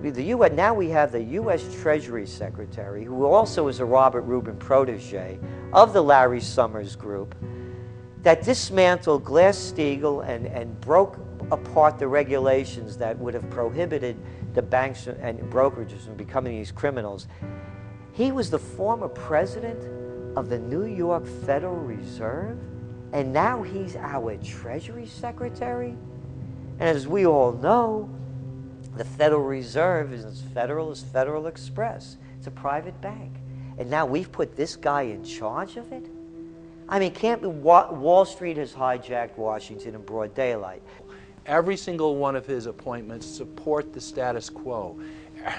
Now we have the U.S. Treasury Secretary, who also is a Robert Rubin protege of the Larry Summers group, that dismantled Glass-Steagall and broke apart the regulations that would have prohibited the banks and brokerages from becoming these criminals. He was the former president of the New York Federal Reserve, And now he's our Treasury Secretary. And as we all know, the Federal Reserve is as federal as Federal Express. It's a private bank. And now we've put this guy in charge of it? I mean, Wall Street has hijacked Washington in broad daylight. Every single one of his appointments support the status quo.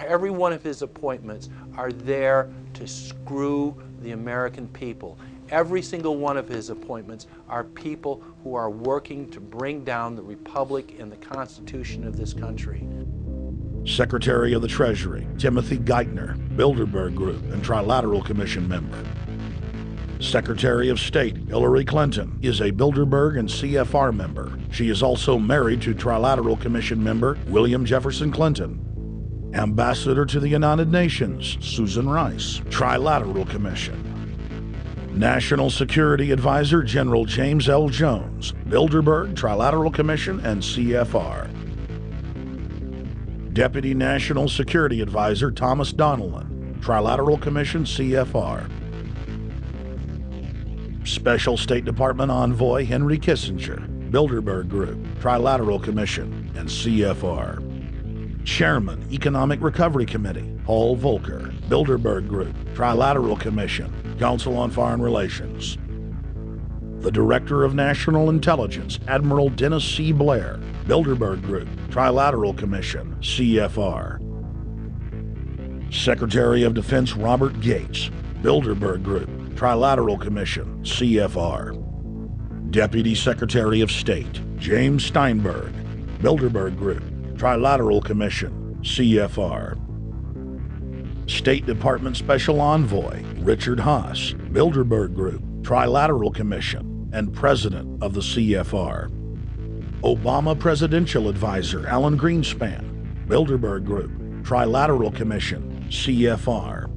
Every one of his appointments are there to screw the American people. Every single one of his appointments are people who are working to bring down the Republic and the Constitution of this country. Secretary of the Treasury, Timothy Geithner, Bilderberg Group and Trilateral Commission member. Secretary of State, Hillary Clinton, is a Bilderberg and CFR member. She is also married to Trilateral Commission member William Jefferson Clinton. Ambassador to the United Nations, Susan Rice, Trilateral Commission. National Security Advisor General James L. Jones, Bilderberg, Trilateral Commission, and CFR. Deputy National Security Advisor Thomas Donilon, Trilateral Commission, CFR. Special State Department Envoy Henry Kissinger, Bilderberg Group, Trilateral Commission, and CFR. Chairman, Economic Recovery Committee, Paul Volcker, Bilderberg Group, Trilateral Commission, Council on Foreign Relations. The Director of National Intelligence, Admiral Dennis C. Blair, Bilderberg Group, Trilateral Commission, CFR. Secretary of Defense Robert Gates, Bilderberg Group, Trilateral Commission, CFR. Deputy Secretary of State, James Steinberg, Bilderberg Group, Trilateral Commission, CFR. State Department Special Envoy Richard Haas, Bilderberg Group, Trilateral Commission, and President of the CFR. Obama Presidential Advisor Alan Greenspan, Bilderberg Group, Trilateral Commission, CFR.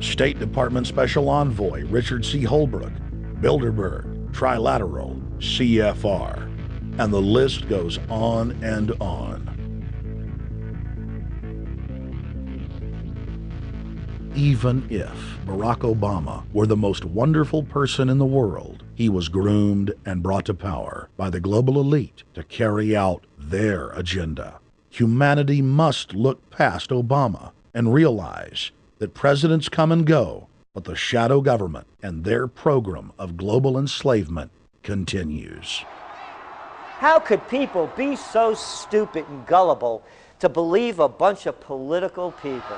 State Department Special Envoy Richard C. Holbrooke, Bilderberg, Trilateral, CFR. And the list goes on and on. Even if Barack Obama were the most wonderful person in the world, he was groomed and brought to power by the global elite to carry out their agenda. Humanity must look past Obama and realize that presidents come and go, but the shadow government and their program of global enslavement continues. How could people be so stupid and gullible to believe a bunch of political people?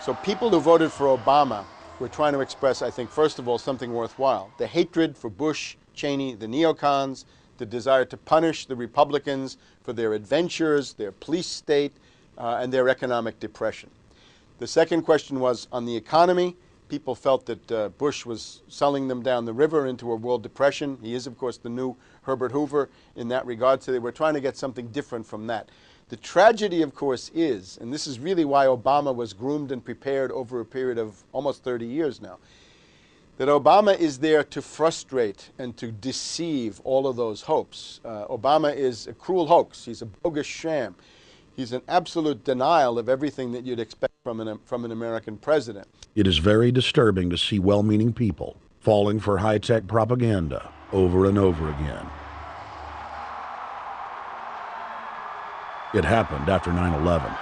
So people who voted for Obama were trying to express, I think, first of all, something worthwhile. The hatred for Bush, Cheney, the neocons, the desire to punish the Republicans for their adventures, their police state, and their economic depression. The second question was on the economy. People felt that Bush was selling them down the river into a world depression. He is, of course, the new Herbert Hoover in that regard, so they were trying to get something different from that. The tragedy, of course, is, and this is really why Obama was groomed and prepared over a period of almost 30 years now, that Obama is there to frustrate and to deceive all of those hopes. Obama is a cruel hoax. He's a bogus sham. He's an absolute denial of everything that you'd expect from an American president. It is very disturbing to see well-meaning people falling for high-tech propaganda over and over again. It happened after 9/11.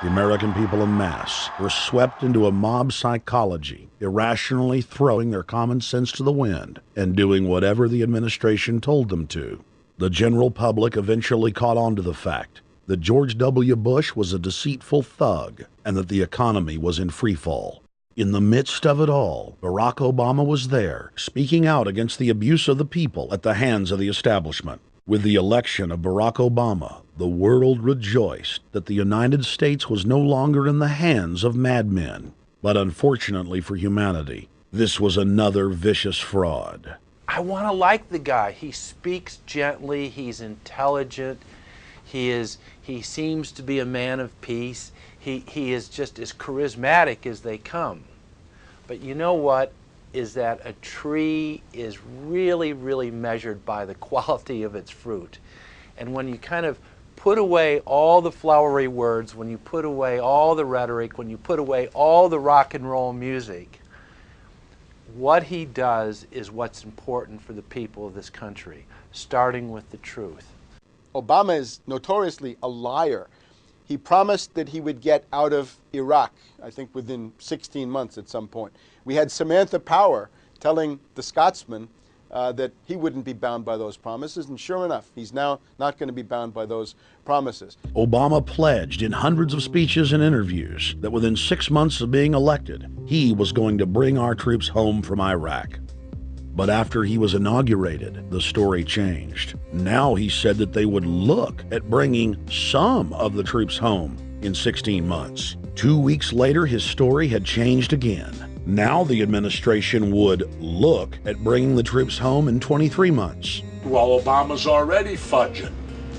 The American people en masse were swept into a mob psychology, irrationally throwing their common sense to the wind and doing whatever the administration told them to. The general public eventually caught on to the fact that George W. Bush was a deceitful thug and that the economy was in free fall. In the midst of it all, Barack Obama was there, speaking out against the abuse of the people at the hands of the establishment. With the election of Barack Obama, the world rejoiced that the United States was no longer in the hands of madmen. But unfortunately for humanity, this was another vicious fraud. I want to like the guy. He speaks gently, he's intelligent, he seems to be a man of peace. He is just as charismatic as they come. But you know what? Is that a tree is really, really measured by the quality of its fruit. And when you kind of put away all the flowery words, when you put away all the rhetoric, when you put away all the rock and roll music, what he does is what's important for the people of this country, starting with the truth. Obama is notoriously a liar. He promised that he would get out of Iraq, I think within 16 months at some point. We had Samantha Power telling the Scotsman that he wouldn't be bound by those promises, and sure enough, he's now not going to be bound by those promises. Obama pledged in hundreds of speeches and interviews that within 6 months of being elected, he was going to bring our troops home from Iraq. But after he was inaugurated, the story changed. Now he said that they would look at bringing some of the troops home in 16 months. 2 weeks later, his story had changed again. Now the administration would look at bringing the troops home in 23 months. Well, Obama's already fudging.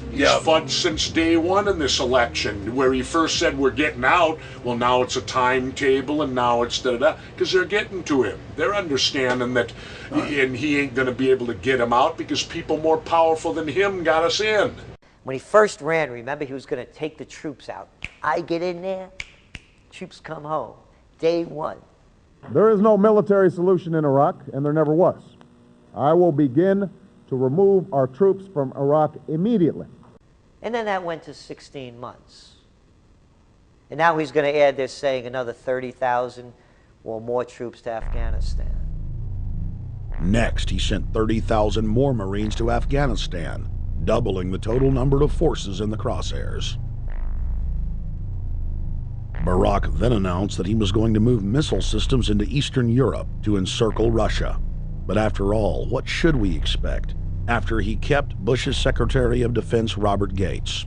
He's fudged since day one in this election, where he first said we're getting out. Well, now it's a timetable, and now it's da-da-da, because they're getting to him. They're understanding that, and he ain't going to be able to get him out because people more powerful than him got us in. When he first ran, remember, he was going to take the troops out. I get in there, troops come home. Day one. There is no military solution in Iraq, and there never was. I will begin to remove our troops from Iraq immediately. And then that went to 16 months. And now he's going to add, they're saying, another 30,000 or more troops to Afghanistan. Next, he sent 30,000 more Marines to Afghanistan, doubling the total number of forces in the crosshairs. Barack then announced that he was going to move missile systems into Eastern Europe to encircle Russia. But after all, what should we expect after he kept Bush's Secretary of Defense Robert Gates?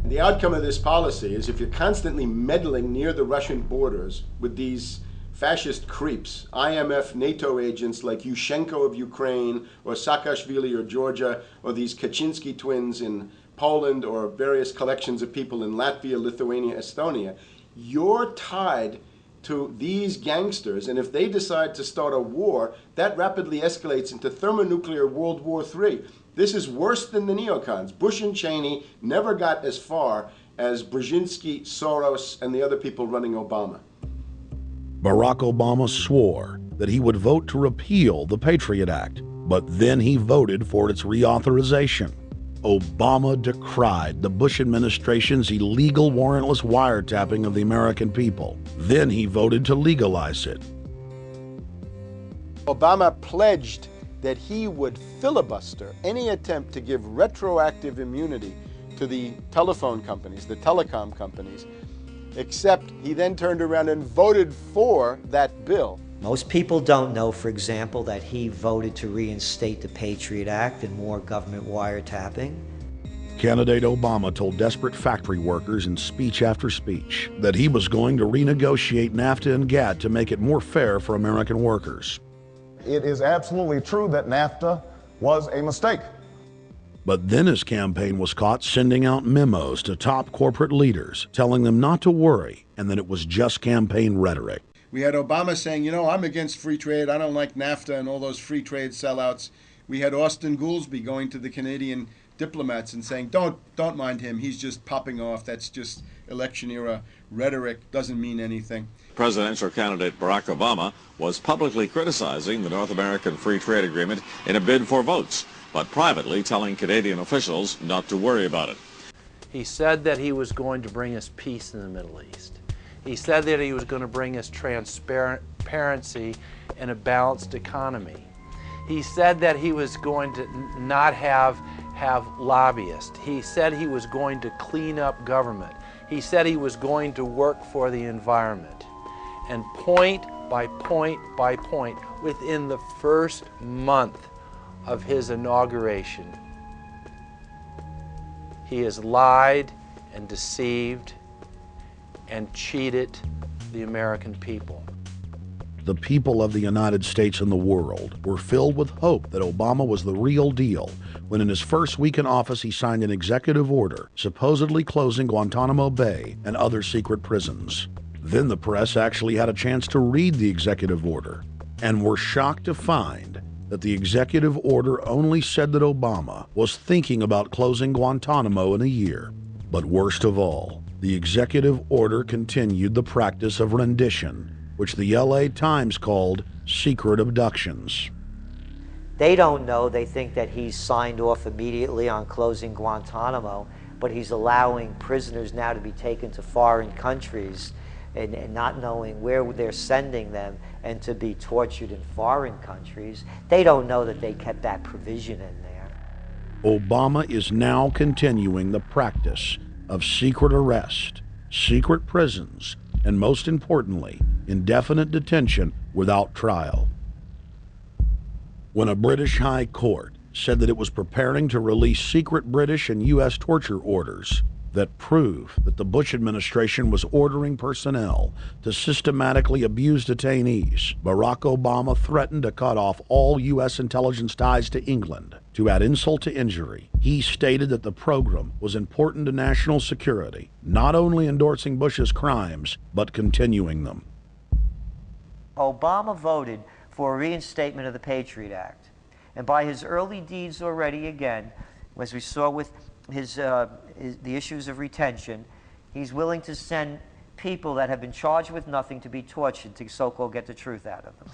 The outcome of this policy is if you're constantly meddling near the Russian borders with these fascist creeps, IMF, NATO agents like Yushchenko of Ukraine, or Saakashvili of Georgia, or these Kaczynski twins in Poland, or various collections of people in Latvia, Lithuania, Estonia, you're tied to these gangsters, and if they decide to start a war, that rapidly escalates into thermonuclear World War III. This is worse than the neocons. Bush and Cheney never got as far as Brzezinski, Soros, and the other people running Obama. Barack Obama swore that he would vote to repeal the Patriot Act, but then he voted for its reauthorization. Obama decried the Bush administration's illegal warrantless wiretapping of the American people. Then he voted to legalize it. Obama pledged that he would filibuster any attempt to give retroactive immunity to the telephone companies, the telecom companies, except he then turned around and voted for that bill. Most people don't know, for example, that he voted to reinstate the Patriot Act and more government wiretapping. Candidate Obama told desperate factory workers in speech after speech that he was going to renegotiate NAFTA and GATT to make it more fair for American workers. It is absolutely true that NAFTA was a mistake. But then his campaign was caught sending out memos to top corporate leaders, telling them not to worry and that it was just campaign rhetoric. We had Obama saying, you know, I'm against free trade. I don't like NAFTA and all those free trade sellouts. We had Austin Goolsbee going to the Canadian diplomats and saying, don't mind him. He's just popping off. That's just election era rhetoric. Doesn't mean anything. Presidential candidate Barack Obama was publicly criticizing the North American Free Trade Agreement in a bid for votes, but privately telling Canadian officials not to worry about it. He said that he was going to bring us peace in the Middle East. He said that he was going to bring us transparency and a balanced economy. He said that he was going to not have lobbyists. He said he was going to clean up government. He said he was going to work for the environment. And point by point by point, within the first month of his inauguration, he has lied and deceived and cheated the American people. The people of the United States and the world were filled with hope that Obama was the real deal when in his first week in office he signed an executive order supposedly closing Guantanamo Bay and other secret prisons. Then the press actually had a chance to read the executive order and were shocked to find that the executive order only said that Obama was thinking about closing Guantanamo in a year. But worst of all, the executive order continued the practice of rendition, which the LA Times called secret abductions. They don't know. They think that he's signed off immediately on closing Guantanamo, but he's allowing prisoners now to be taken to foreign countries and not knowing where they're sending them and to be tortured in foreign countries. They don't know that they kept that provision in there. Obama is now continuing the practice of secret arrest, secret prisons, and most importantly, indefinite detention without trial. When a British High Court said that it was preparing to release secret British and U.S. torture orders that prove that the Bush administration was ordering personnel to systematically abuse detainees, Barack Obama threatened to cut off all U.S. intelligence ties to England. To add insult to injury, he stated that the program was important to national security, not only endorsing Bush's crimes, but continuing them. Obama voted for a reinstatement of the Patriot Act. And by his early deeds already, again, as we saw with the issues of retention, he's willing to send people that have been charged with nothing to be tortured to so-called get the truth out of them.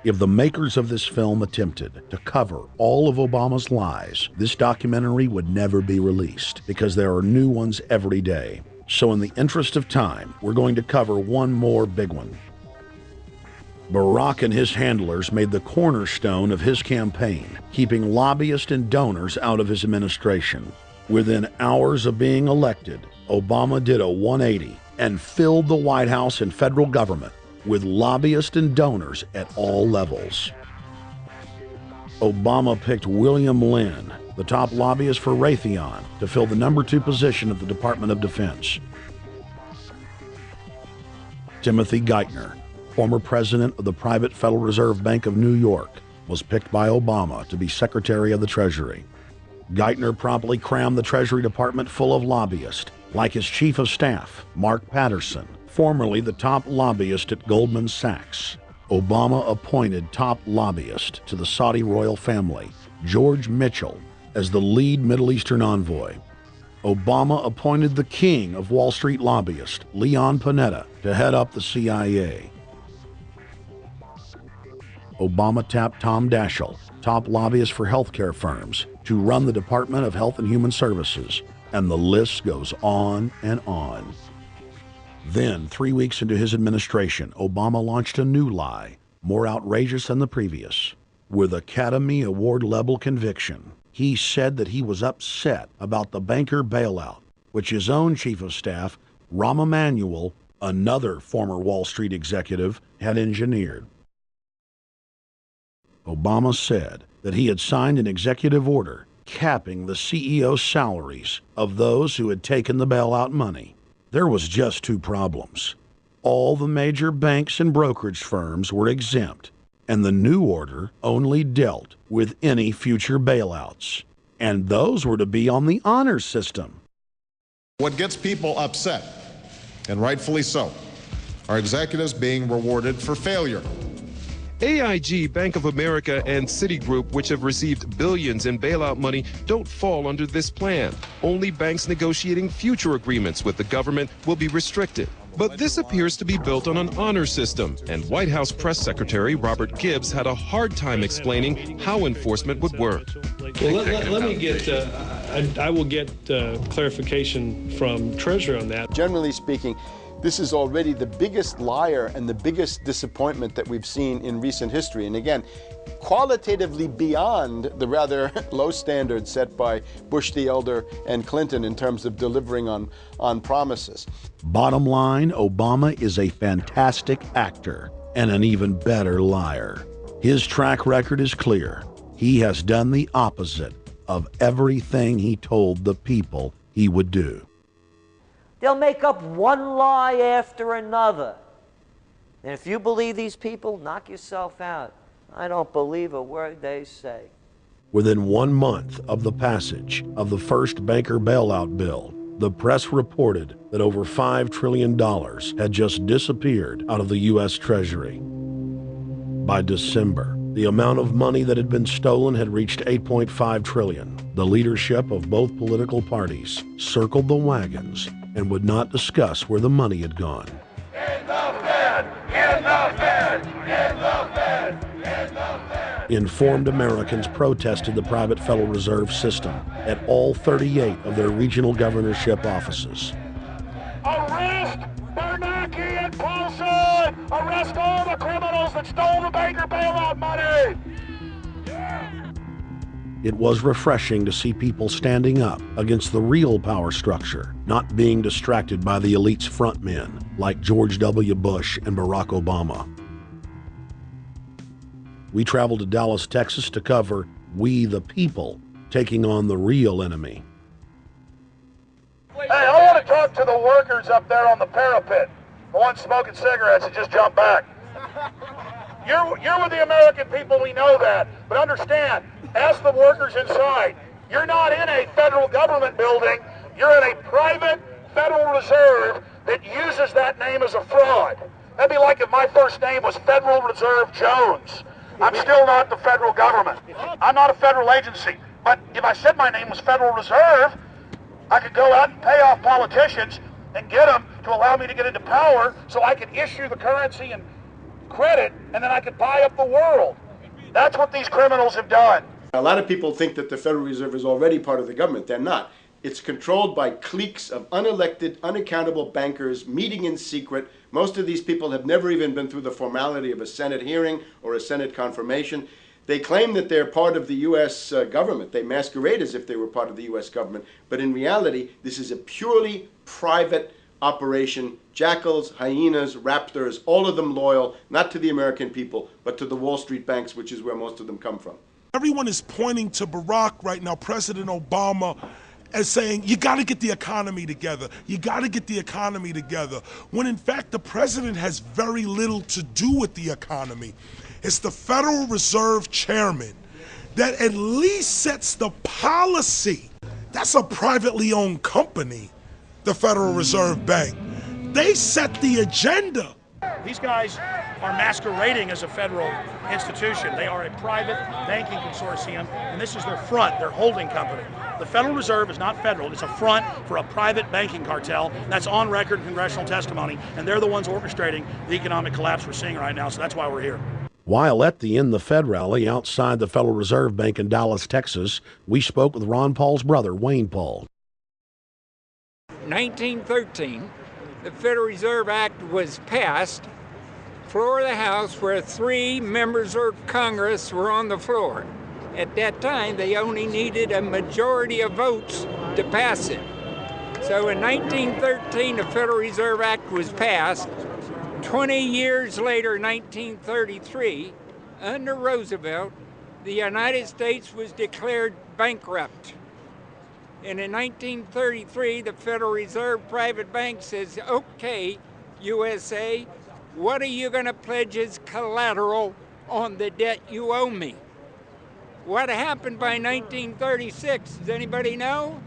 If the makers of this film attempted to cover all of Obama's lies, this documentary would never be released because there are new ones every day. So in the interest of time, we're going to cover one more big one. Barack and his handlers made the cornerstone of his campaign, keeping lobbyists and donors out of his administration. Within hours of being elected, Obama did a 180 and filled the White House and federal government with lobbyists and donors at all levels. Obama picked William Lynn, the top lobbyist for Raytheon, to fill the #2 position at the Department of Defense. Timothy Geithner, former president of the private Federal Reserve Bank of New York, was picked by Obama to be Secretary of the Treasury. Geithner promptly crammed the Treasury Department full of lobbyists, like his chief of staff, Mark Patterson, formerly the top lobbyist at Goldman Sachs. Obama appointed top lobbyist to the Saudi royal family, George Mitchell, as the lead Middle Eastern envoy. Obama appointed the king of Wall Street lobbyists, Leon Panetta, to head up the CIA. Obama tapped Tom Daschle, top lobbyist for healthcare firms, to run the Department of Health and Human Services, and the list goes on and on. Then, 3 weeks into his administration, Obama launched a new lie, more outrageous than the previous. With Academy Award-level conviction, he said that he was upset about the banker bailout, which his own chief of staff, Rahm Emanuel, another former Wall Street executive, had engineered. Obama said that he had signed an executive order capping the CEO's salaries of those who had taken the bailout money. There was just 2 problems. All the major banks and brokerage firms were exempt, and the new order only dealt with any future bailouts. And those were to be on the honor system. What gets people upset, and rightfully so, are executives being rewarded for failure. AIG, Bank of America, and Citigroup, which have received billions in bailout money, don't fall under this plan. Only banks negotiating future agreements with the government will be restricted. But this appears to be built on an honor system, and White House Press Secretary Robert Gibbs had a hard time explaining how enforcement would work. Well, let me get, I will get clarification from Treasury on that. Generally speaking, this is already the biggest liar and the biggest disappointment that we've seen in recent history. And again, qualitatively beyond the rather low standards set by Bush the Elder and Clinton in terms of delivering on promises. Bottom line, Obama is a fantastic actor and an even better liar. His track record is clear. He has done the opposite of everything he told the people he would do. They'll make up one lie after another. And if you believe these people, knock yourself out. I don't believe a word they say. Within 1 month of the passage of the first banker bailout bill, the press reported that over $5 trillion had just disappeared out of the U.S. Treasury. By December, the amount of money that had been stolen had reached $8.5 trillion. The leadership of both political parties circled the wagons and would not discuss where the money had gone. In the Fed! Informed Americans protested the private Federal Reserve System at all 38 of their regional governorship offices. Arrest Bernanke and Paulson! Arrest all the criminals that stole the banker bailout money! It was refreshing to see people standing up against the real power structure, not being distracted by the elite's frontmen like George W. Bush and Barack Obama. We traveled to Dallas, Texas to cover We the People taking on the real enemy. Hey, I want to talk to the workers up there on the parapet. The ones smoking cigarettes that just jumped back. You're with the American people, we know that. But understand, ask the workers inside. You're not in a federal government building. You're in a private Federal Reserve that uses that name as a fraud. That'd be like if my first name was Federal Reserve Jones. I'm still not the federal government. I'm not a federal agency. But if I said my name was Federal Reserve, I could go out and pay off politicians and get them to allow me to get into power so I could issue the currency and credit, and then I could buy up the world. That's what these criminals have done. A lot of people think that the Federal Reserve is already part of the government. They're not. It's controlled by cliques of unelected, unaccountable bankers meeting in secret. Most of these people have never even been through the formality of a Senate hearing or a Senate confirmation. They claim that they're part of the U.S. government. They masquerade as if they were part of the U.S. government. But in reality, this is a purely private operation. Jackals, hyenas, raptors, all of them loyal, not to the American people, but to the Wall Street banks, which is where most of them come from. Everyone is pointing to Barack right now, President Obama, as saying, you got to get the economy together. You got to get the economy together. When in fact, the president has very little to do with the economy. It's the Federal Reserve Chairman that at least sets the policy. That's a privately owned company, the Federal Reserve Bank. They set the agenda. These guys are masquerading as a federal institution. They are a private banking consortium, and this is their front, their holding company. The Federal Reserve is not federal. It's a front for a private banking cartel. That's on record in congressional testimony, and they're the ones orchestrating the economic collapse we're seeing right now, so that's why we're here. While at the In the Fed rally outside the Federal Reserve Bank in Dallas, Texas, we spoke with Ron Paul's brother, Wayne Paul. 1913, the Federal Reserve Act was passed, floor of the House, where 3 members of Congress were on the floor. At that time, they only needed a majority of votes to pass it. So in 1913, the Federal Reserve Act was passed. 20 years later, 1933, under Roosevelt, the United States was declared bankrupt. And in 1933, the Federal Reserve private bank says, okay, USA, what are you going to pledge as collateral on the debt you owe me? What happened by 1936? Does anybody know?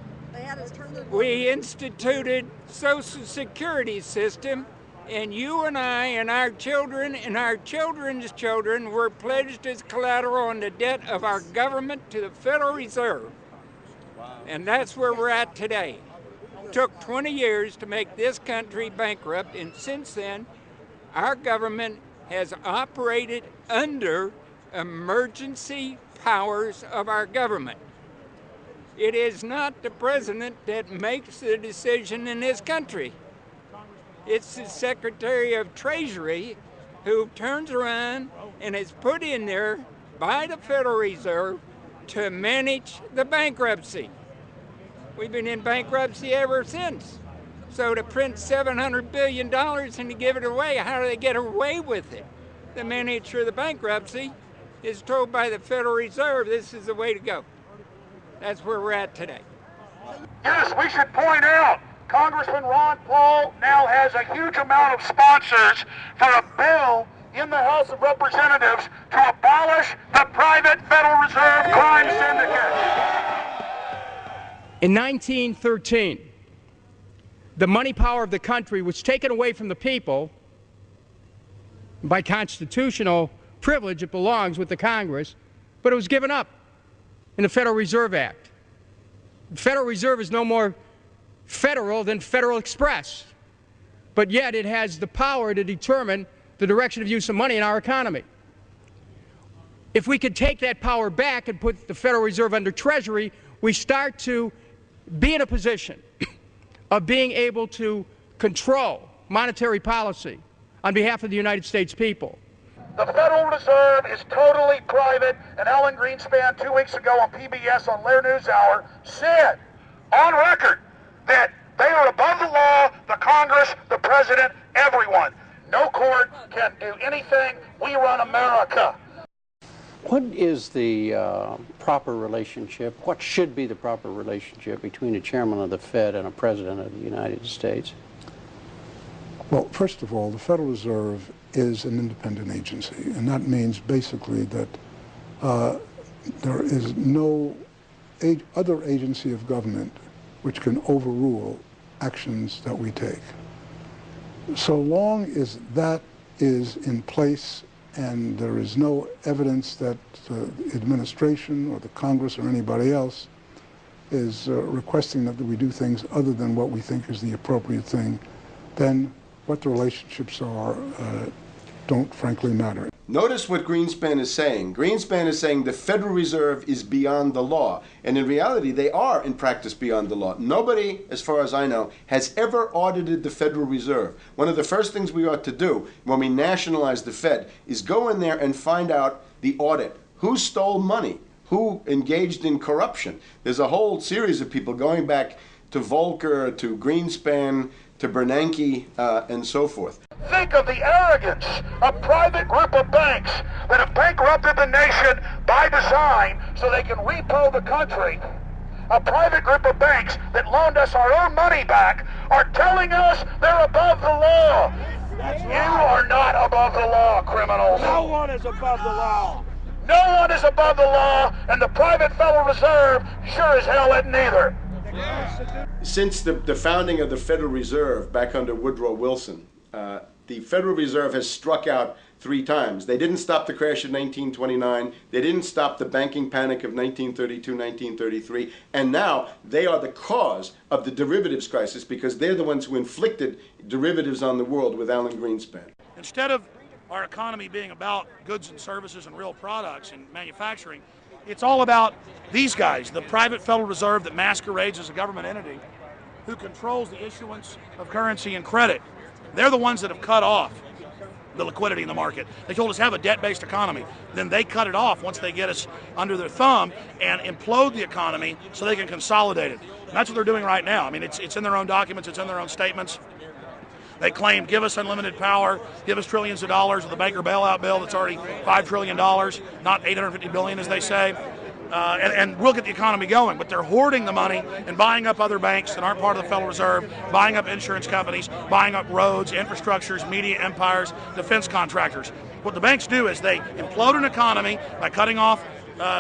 We instituted Social Security system, and you and I and our children and our children's children were pledged as collateral on the debt of our government to the Federal Reserve. And that's where we're at today. It took 20 years to make this country bankrupt, and since then, our government has operated under emergency powers of our government. It is not the president that makes the decision in this country. It's the Secretary of Treasury who turns around and is put in there by the Federal Reserve to manage the bankruptcy. We've been in bankruptcy ever since. So to print $700 billion and to give it away, how do they get away with it? The manager of the bankruptcy is told by the Federal Reserve this is the way to go. That's where we're at today. Yes, we should point out, Congressman Ron Paul now has a huge amount of sponsors for a bill in the House of Representatives to abolish the private Federal Reserve crime syndicate. In 1913, the money power of the country was taken away from the people. By constitutional privilege, it belongs with the Congress, but it was given up in the Federal Reserve Act. The Federal Reserve is no more federal than Federal Express, but yet it has the power to determine the direction of use of money in our economy. If we could take that power back and put the Federal Reserve under Treasury, we start to be in a position of being able to control monetary policy on behalf of the United States people. The Federal Reserve is totally private, and Alan Greenspan 2 weeks ago on PBS on Lair NewsHour said on record that they are above the law, the Congress, the President, everyone. No court can do anything. We run America. What is the proper relationship, what should be the proper relationship between a chairman of the Fed and a president of the United States? Well, first of all, the Federal Reserve is an independent agency, and that means basically that there is no other agency of government which can overrule actions that we take. So long as that is in place and there is no evidence that the administration or the Congress or anybody else is requesting that we do things other than what we think is the appropriate thing, then what the relationships are don't frankly matter. Notice what Greenspan is saying. Greenspan is saying the Federal Reserve is beyond the law. And in reality, they are in practice beyond the law. Nobody, as far as I know, has ever audited the Federal Reserve. One of the first things we ought to do when we nationalize the Fed is go in there and find out the audit. Who stole money? Who engaged in corruption? There's a whole series of people going back to Volcker, to Greenspan, to Bernanke, and so forth. Think of the arrogance of private group of banks that have bankrupted the nation by design so they can repo the country. A private group of banks that loaned us our own money back are telling us they're above the law. You are not above the law, criminals. No one is above the law. No one is above the law, and the private Federal Reserve sure as hell isn't either. Since the founding of the Federal Reserve back under Woodrow Wilson, the Federal Reserve has struck out 3 times. They didn't stop the crash of 1929. They didn't stop the banking panic of 1932, 1933. And now they are the cause of the derivatives crisis because they're the ones who inflicted derivatives on the world with Alan Greenspan. Instead of our economy being about goods and services and real products and manufacturing, it's all about these guys, the private Federal Reserve that masquerades as a government entity who controls the issuance of currency and credit. They're the ones that have cut off the liquidity in the market. They told us have a debt-based economy. Then they cut it off once they get us under their thumb and implode the economy so they can consolidate it. And that's what they're doing right now. I mean, it's in their own documents, it's in their own statements. They claim, give us unlimited power, give us trillions of dollars with the Baker bailout bill that's already $5 trillion, not $850 billion as they say. And we'll get the economy going, but they're hoarding the money and buying up other banks that aren't part of the Federal Reserve, buying up insurance companies, buying up roads, infrastructures, media empires, defense contractors. What the banks do is they implode an economy by cutting off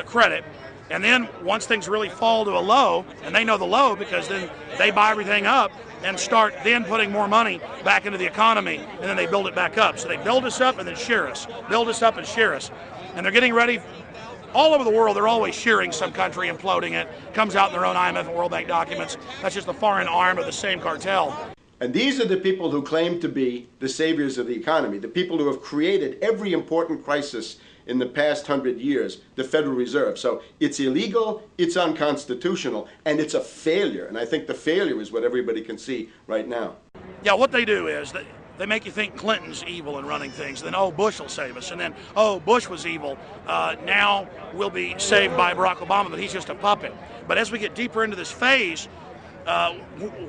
credit, and then once things really fall to a low, and they know the low because then they buy everything up and start then putting more money back into the economy, and then they build it back up. So they build us up and then shear us, build us up and shear us. And they're getting ready. All over the world, they're always shearing some country, imploding it. Comes out in their own IMF and World Bank documents. That's just the foreign arm of the same cartel. And these are the people who claim to be the saviors of the economy, the people who have created every important crisis in the past 100 years, the Federal Reserve. So it's illegal, it's unconstitutional, and it's a failure. And I think the failure is what everybody can see right now. Yeah, what they do is they make you think Clinton's evil in running things. Then, oh, Bush will save us. And then, oh, Bush was evil. Now we'll be saved by Barack Obama, but he's just a puppet. But as we get deeper into this phase,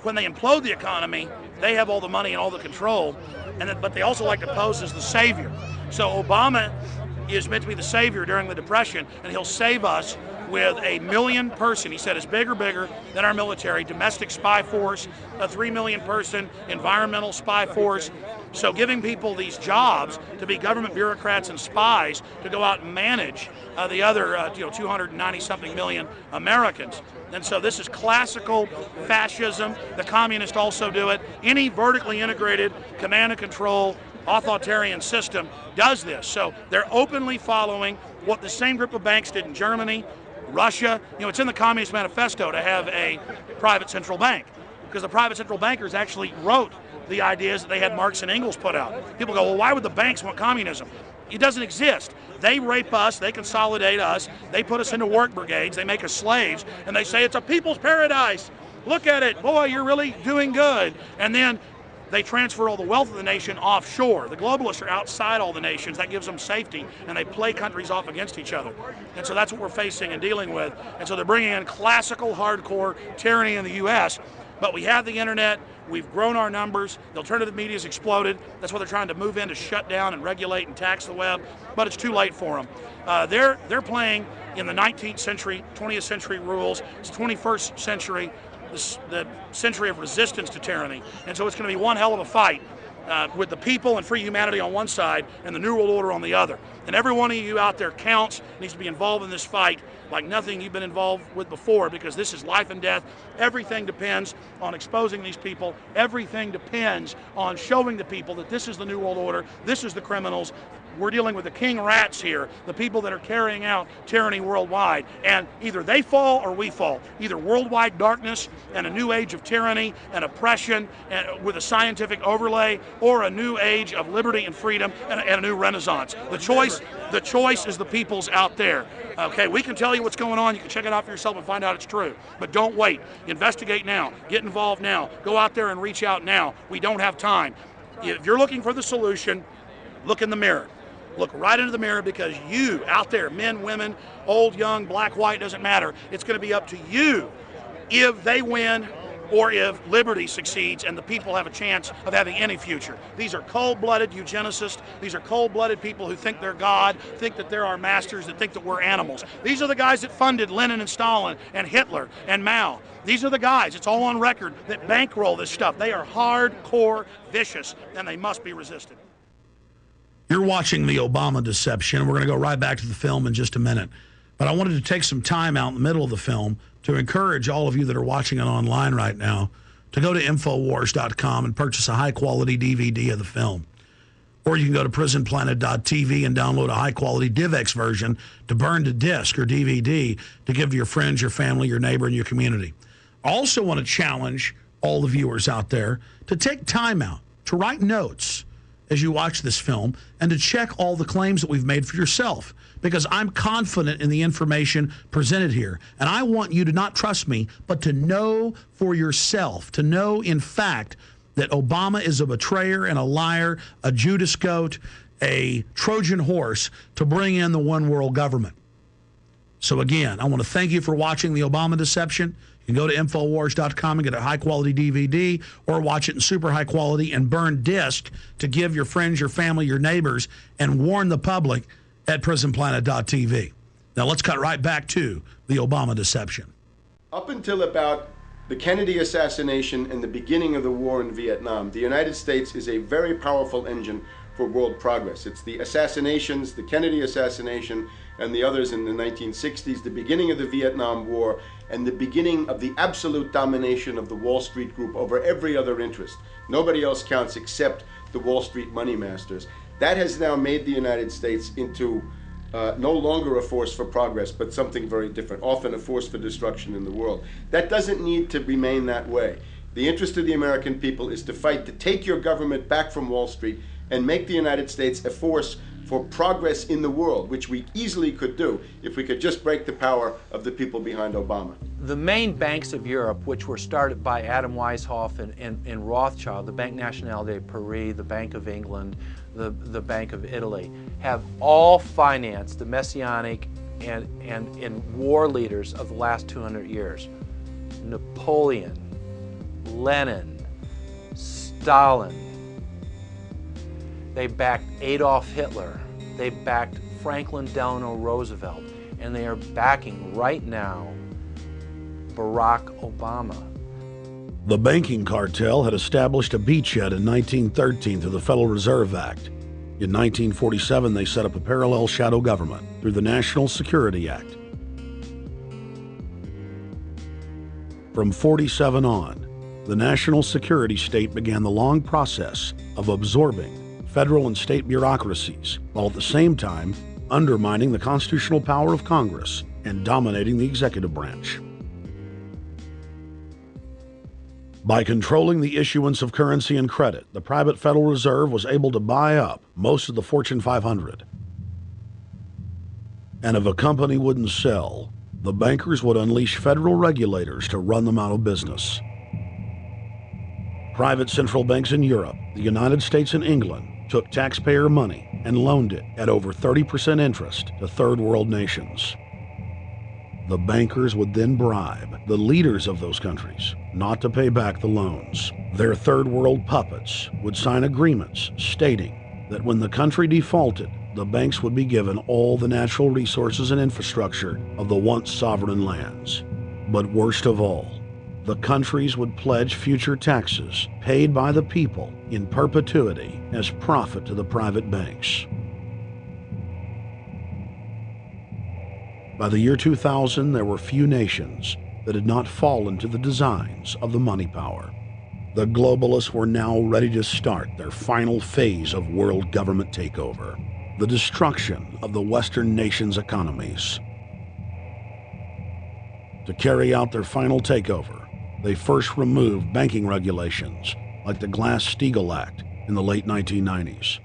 when they implode the economy, they have all the money and all the control. But they also like to pose as the savior. So Obama is meant to be the savior during the Depression, and he'll save us with a 1 million person, he said, is bigger than our military, domestic spy force, a 3 million person environmental spy force. So giving people these jobs to be government bureaucrats and spies to go out and manage the other 290-something million Americans. And so this is classical fascism. The communists also do it. Any vertically integrated command and control authoritarian system does this. So they're openly following what the same group of banks did in Germany, Russia. It's in the Communist Manifesto to have a private central bank because the private central bankers actually wrote the ideas that they had Marx and Engels put out. People go, well, why would the banks want communism? It doesn't exist. They rape us, they consolidate us, they put us into work brigades, they make us slaves, and they say it's a people's paradise. Look at it, boy, you're really doing good. And then they transfer all the wealth of the nation offshore. The globalists are outside all the nations. That gives them safety, and they play countries off against each other. And so that's what we're facing and dealing with. And so they're bringing in classical, hardcore tyranny in the U.S., but we have the internet. We've grown our numbers. The alternative media has exploded. That's why they're trying to move in to shut down and regulate and tax the web, but it's too late for them. They're playing in the 19th century, 20th century rules. It's 21st century, the century of resistance to tyranny. And so it's going to be one hell of a fight with the people and free humanity on one side and the New World Order on the other. And every one of you out there counts, needs to be involved in this fight like nothing you've been involved with before, because this is life and death. Everything depends on exposing these people. Everything depends on showing the people that this is the New World Order, this is the criminals. We're dealing with the king rats here, the people that are carrying out tyranny worldwide. And either they fall or we fall. Either worldwide darkness and a new age of tyranny and oppression and with a scientific overlay, or a new age of liberty and freedom and a new renaissance. The choice is the people's out there. Okay, we can tell you what's going on. You can check it out for yourself and find out it's true. But don't wait. Investigate now. Get involved now. Go out there and reach out now. We don't have time. If you're looking for the solution, look in the mirror. Look right into the mirror, because you out there, men, women, old, young, black, white, doesn't matter. It's going to be up to you if they win or if liberty succeeds and the people have a chance of having any future. These are cold-blooded eugenicists. These are cold-blooded people who think they're God, think that they're our masters, that think that we're animals. These are the guys that funded Lenin and Stalin and Hitler and Mao. These are the guys, it's all on record, that bankroll this stuff. They are hardcore vicious, and they must be resisted. You're watching the Obama deception. We're going to go right back to the film in just a minute. But I wanted to take some time out in the middle of the film to encourage all of you that are watching it online right now to go to Infowars.com and purchase a high-quality DVD of the film. Or you can go to PrisonPlanet.tv and download a high-quality DivX version to burn to disc or DVD to give to your friends, your family, your neighbor, and your community. I also want to challenge all the viewers out there to take time out to write notes as you watch this film and to check all the claims that we've made for yourself, because I'm confident in the information presented here. And I want you to not trust me, but to know for yourself, to know in fact that Obama is a betrayer and a liar, a Judas goat, a Trojan horse to bring in the one world government. So again, I want to thank you for watching the Obama deception. You can go to Infowars.com and get a high-quality DVD, or watch it in super high quality and burn disc to give your friends, your family, your neighbors, and warn the public at PrisonPlanet.tv. Now let's cut right back to the Obama deception. Up until about the Kennedy assassination and the beginning of the war in Vietnam, the United States is a very powerful engine for world progress. It's the assassinations, the Kennedy assassination, and the others in the 1960s, the beginning of the Vietnam War, and the beginning of the absolute domination of the Wall Street group over every other interest. Nobody else counts except the Wall Street money masters. That has now made the United States into no longer a force for progress, but something very different, often a force for destruction in the world. That doesn't need to remain that way. The interest of the American people is to fight to take your government back from Wall Street and make the United States a force for progress in the world, which we easily could do if we could just break the power of the people behind Obama. The main banks of Europe, which were started by Adam Weishaupt and Rothschild, the Banque Nationale de Paris, the Bank of England, the Bank of Italy, have all financed the messianic and war leaders of the last 200 years. Napoleon, Lenin, Stalin. They backed Adolf Hitler. They backed Franklin Delano Roosevelt. And they are backing right now Barack Obama. The banking cartel had established a beachhead in 1913 through the Federal Reserve Act. In 1947, they set up a parallel shadow government through the National Security Act. From 47 on, the national security state began the long process of absorbing federal and state bureaucracies, while at the same time undermining the constitutional power of Congress and dominating the executive branch. By controlling the issuance of currency and credit, the private Federal Reserve was able to buy up most of the Fortune 500. And if a company wouldn't sell, the bankers would unleash federal regulators to run them out of business. Private central banks in Europe, the United States, and England took taxpayer money and loaned it at over 30% interest to third world nations. The bankers would then bribe the leaders of those countries not to pay back the loans. Their third world puppets would sign agreements stating that when the country defaulted, the banks would be given all the natural resources and infrastructure of the once sovereign lands. But worst of all, the countries would pledge future taxes paid by the people in perpetuity as profit to the private banks. By the year 2000, there were few nations that had not fallen to the designs of the money power. The globalists were now ready to start their final phase of world government takeover, the destruction of the Western nations' economies. To carry out their final takeover, they first removed banking regulations like the Glass-Steagall Act in the late 1990s.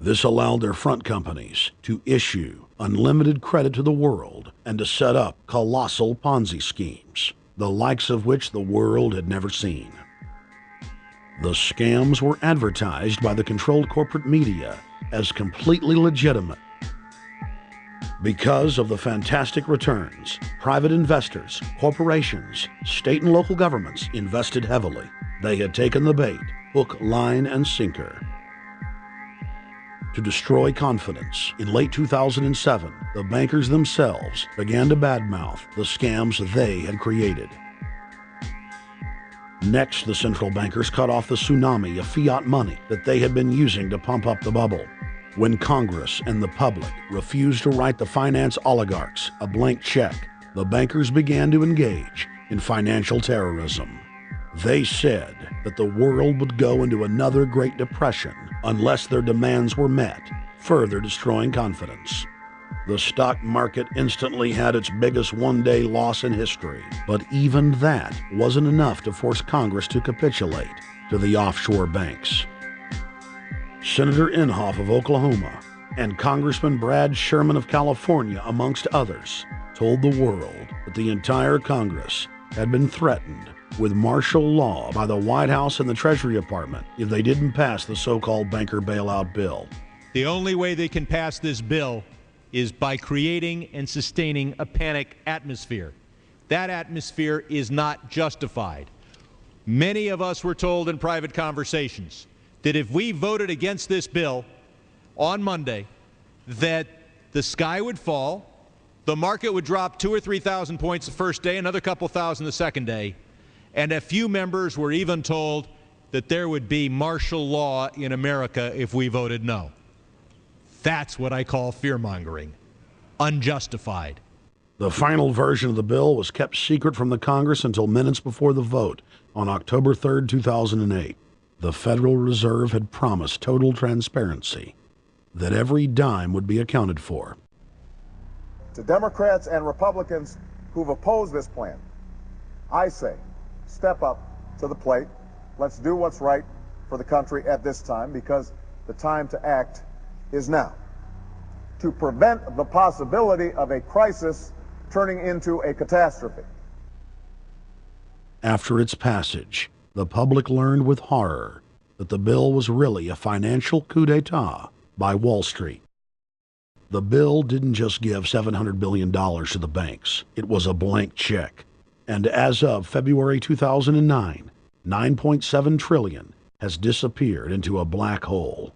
This allowed their front companies to issue unlimited credit to the world and to set up colossal Ponzi schemes, the likes of which the world had never seen. The scams were advertised by the controlled corporate media as completely legitimate. Because of the fantastic returns, private investors, corporations, state and local governments invested heavily. They had taken the bait, hook, line, and sinker. To destroy confidence, in late 2007, the bankers themselves began to badmouth the scams they had created. Next, the central bankers cut off the tsunami of fiat money that they had been using to pump up the bubble. When Congress and the public refused to write the finance oligarchs a blank check, the bankers began to engage in financial terrorism. They said that the world would go into another Great Depression unless their demands were met, further destroying confidence. The stock market instantly had its biggest one-day loss in history, but even that wasn't enough to force Congress to capitulate to the offshore banks. Senator Inhofe of Oklahoma and Congressman Brad Sherman of California, amongst others, told the world that the entire Congress had been threatened with martial law by the White House and the Treasury Department if they didn't pass the so-called banker bailout bill. The only way they can pass this bill is by creating and sustaining a panic atmosphere. That atmosphere is not justified. Many of us were told in private conversations that if we voted against this bill on Monday, that the sky would fall, the market would drop 2,000 or 3,000 points the first day, another couple thousand the second day, and a few members were even told that there would be martial law in America if we voted no. That's what I call fear-mongering. Unjustified. The final version of the bill was kept secret from the Congress until minutes before the vote on October 3, 2008. The Federal Reserve had promised total transparency, that every dime would be accounted for. To Democrats and Republicans who've opposed this plan, I say, step up to the plate. Let's do what's right for the country at this time, because the time to act is now. To prevent the possibility of a crisis turning into a catastrophe. After its passage, the public learned with horror that the bill was really a financial coup d'etat by Wall Street. The bill didn't just give $700 billion to the banks. It was a blank check. And as of February 2009, $9.7 trillion has disappeared into a black hole.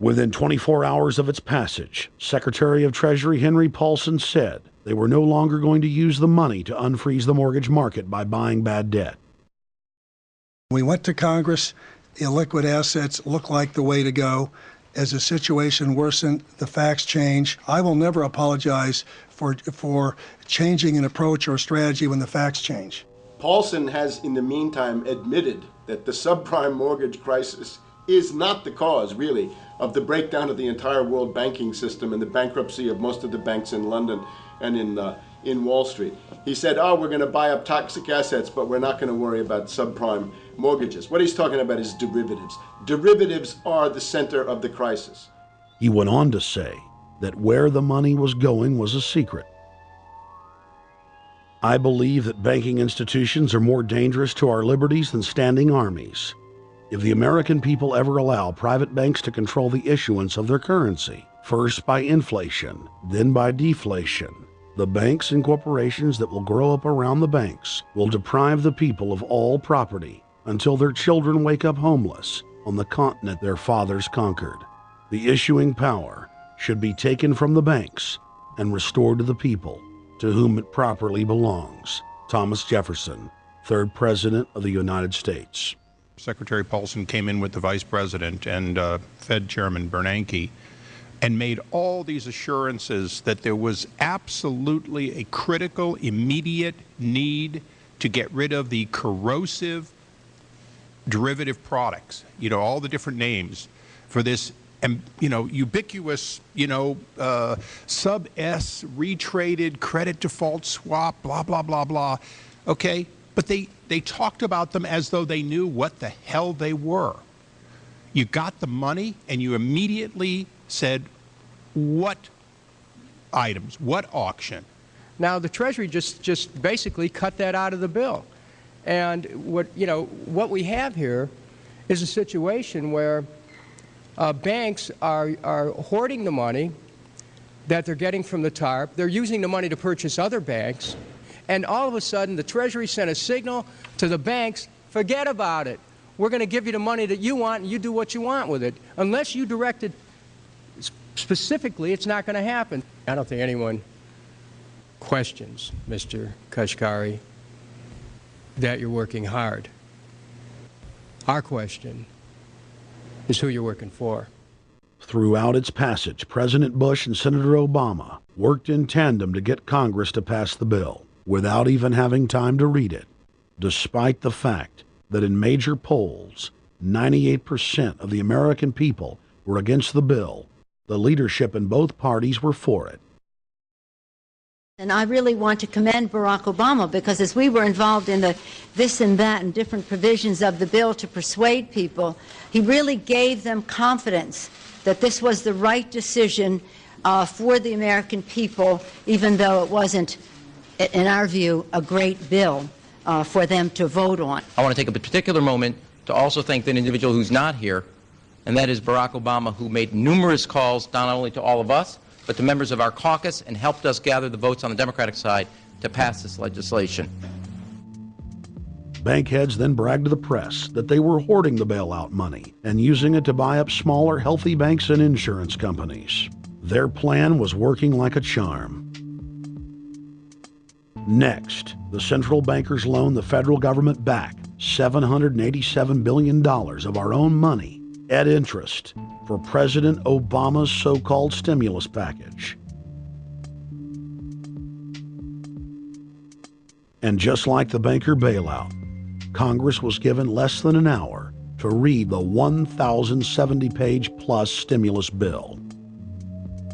Within 24 hours of its passage, Secretary of Treasury Henry Paulson said they were no longer going to use the money to unfreeze the mortgage market by buying bad debt. We went to Congress. Illiquid assets look like the way to go. As the situation worsened, the facts change. I will never apologize for changing an approach or strategy when the facts change. Paulson has, in the meantime, admitted that the subprime mortgage crisis is not the cause, really, of the breakdown of the entire world banking system and the bankruptcy of most of the banks in London and in Wall Street. He said, oh, we're going to buy up toxic assets, but we're not going to worry about subprime mortgages. What he's talking about is derivatives. Derivatives are the center of the crisis. He went on to say that where the money was going was a secret. I believe that banking institutions are more dangerous to our liberties than standing armies. If the American people ever allow private banks to control the issuance of their currency, first by inflation, then by deflation, the banks and corporations that will grow up around the banks will deprive the people of all property until their children wake up homeless on the continent their fathers conquered. The issuing power should be taken from the banks and restored to the people, to whom it properly belongs. Thomas Jefferson, 3rd President of the United States. Secretary Paulson came in with the Vice President and Fed Chairman Bernanke and made all these assurances that there was absolutely a critical, immediate need to get rid of the corrosive derivative products, all the different names for this, ubiquitous, sub-S retraded credit default swap, blah, blah, blah, blah. Okay? But they talked about them as though they knew what the hell they were. You got the money and you immediately said, what items, what auction? Now, the Treasury just basically cut that out of the bill. And what we have here is a situation where banks are hoarding the money that they're getting from the TARP. They're using the money to purchase other banks. And all of a sudden, the Treasury sent a signal to the banks, forget about it. We're going to give you the money that you want, and you do what you want with it. Unless you direct it specifically, it's not going to happen. I don't think anyone questions, Mr. Kashkari, that you're working hard. Our question is who you're working for. Throughout its passage, President Bush and Senator Obama worked in tandem to get Congress to pass the bill without even having time to read it, despite the fact that in major polls, 98% of the American people were against the bill. The leadership in both parties were for it. And I really want to commend Barack Obama, because as we were involved in the this and that and different provisions of the bill to persuade people, he really gave them confidence that this was the right decision for the American people, even though it wasn't, in our view, a great bill for them to vote on. I want to take a particular moment to also thank an individual who's not here, and that is Barack Obama, who made numerous calls not only to all of us, but to members of our caucus, and helped us gather the votes on the Democratic side to pass this legislation. Bank heads then bragged to the press that they were hoarding the bailout money and using it to buy up smaller, healthy banks and insurance companies. Their plan was working like a charm. Next, the central bankers loaned the federal government back $787 billion of our own money at interest for President Obama's so-called stimulus package. And just like the banker bailout, Congress was given less than an hour to read the 1,070-page plus stimulus bill.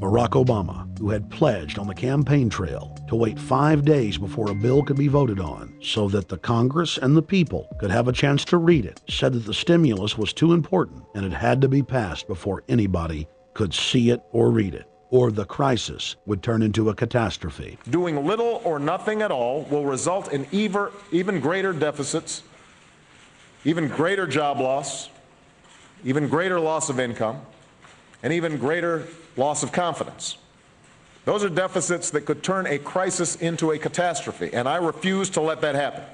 Barack Obama, who had pledged on the campaign trail to wait 5 days before a bill could be voted on so that the Congress and the people could have a chance to read it, said that the stimulus was too important and it had to be passed before anybody could see it or read it, or the crisis would turn into a catastrophe. Doing little or nothing at all will result in even greater deficits, even greater job loss, even greater loss of income, and even greater loss of confidence. Those are deficits that could turn a crisis into a catastrophe, and I refuse to let that happen.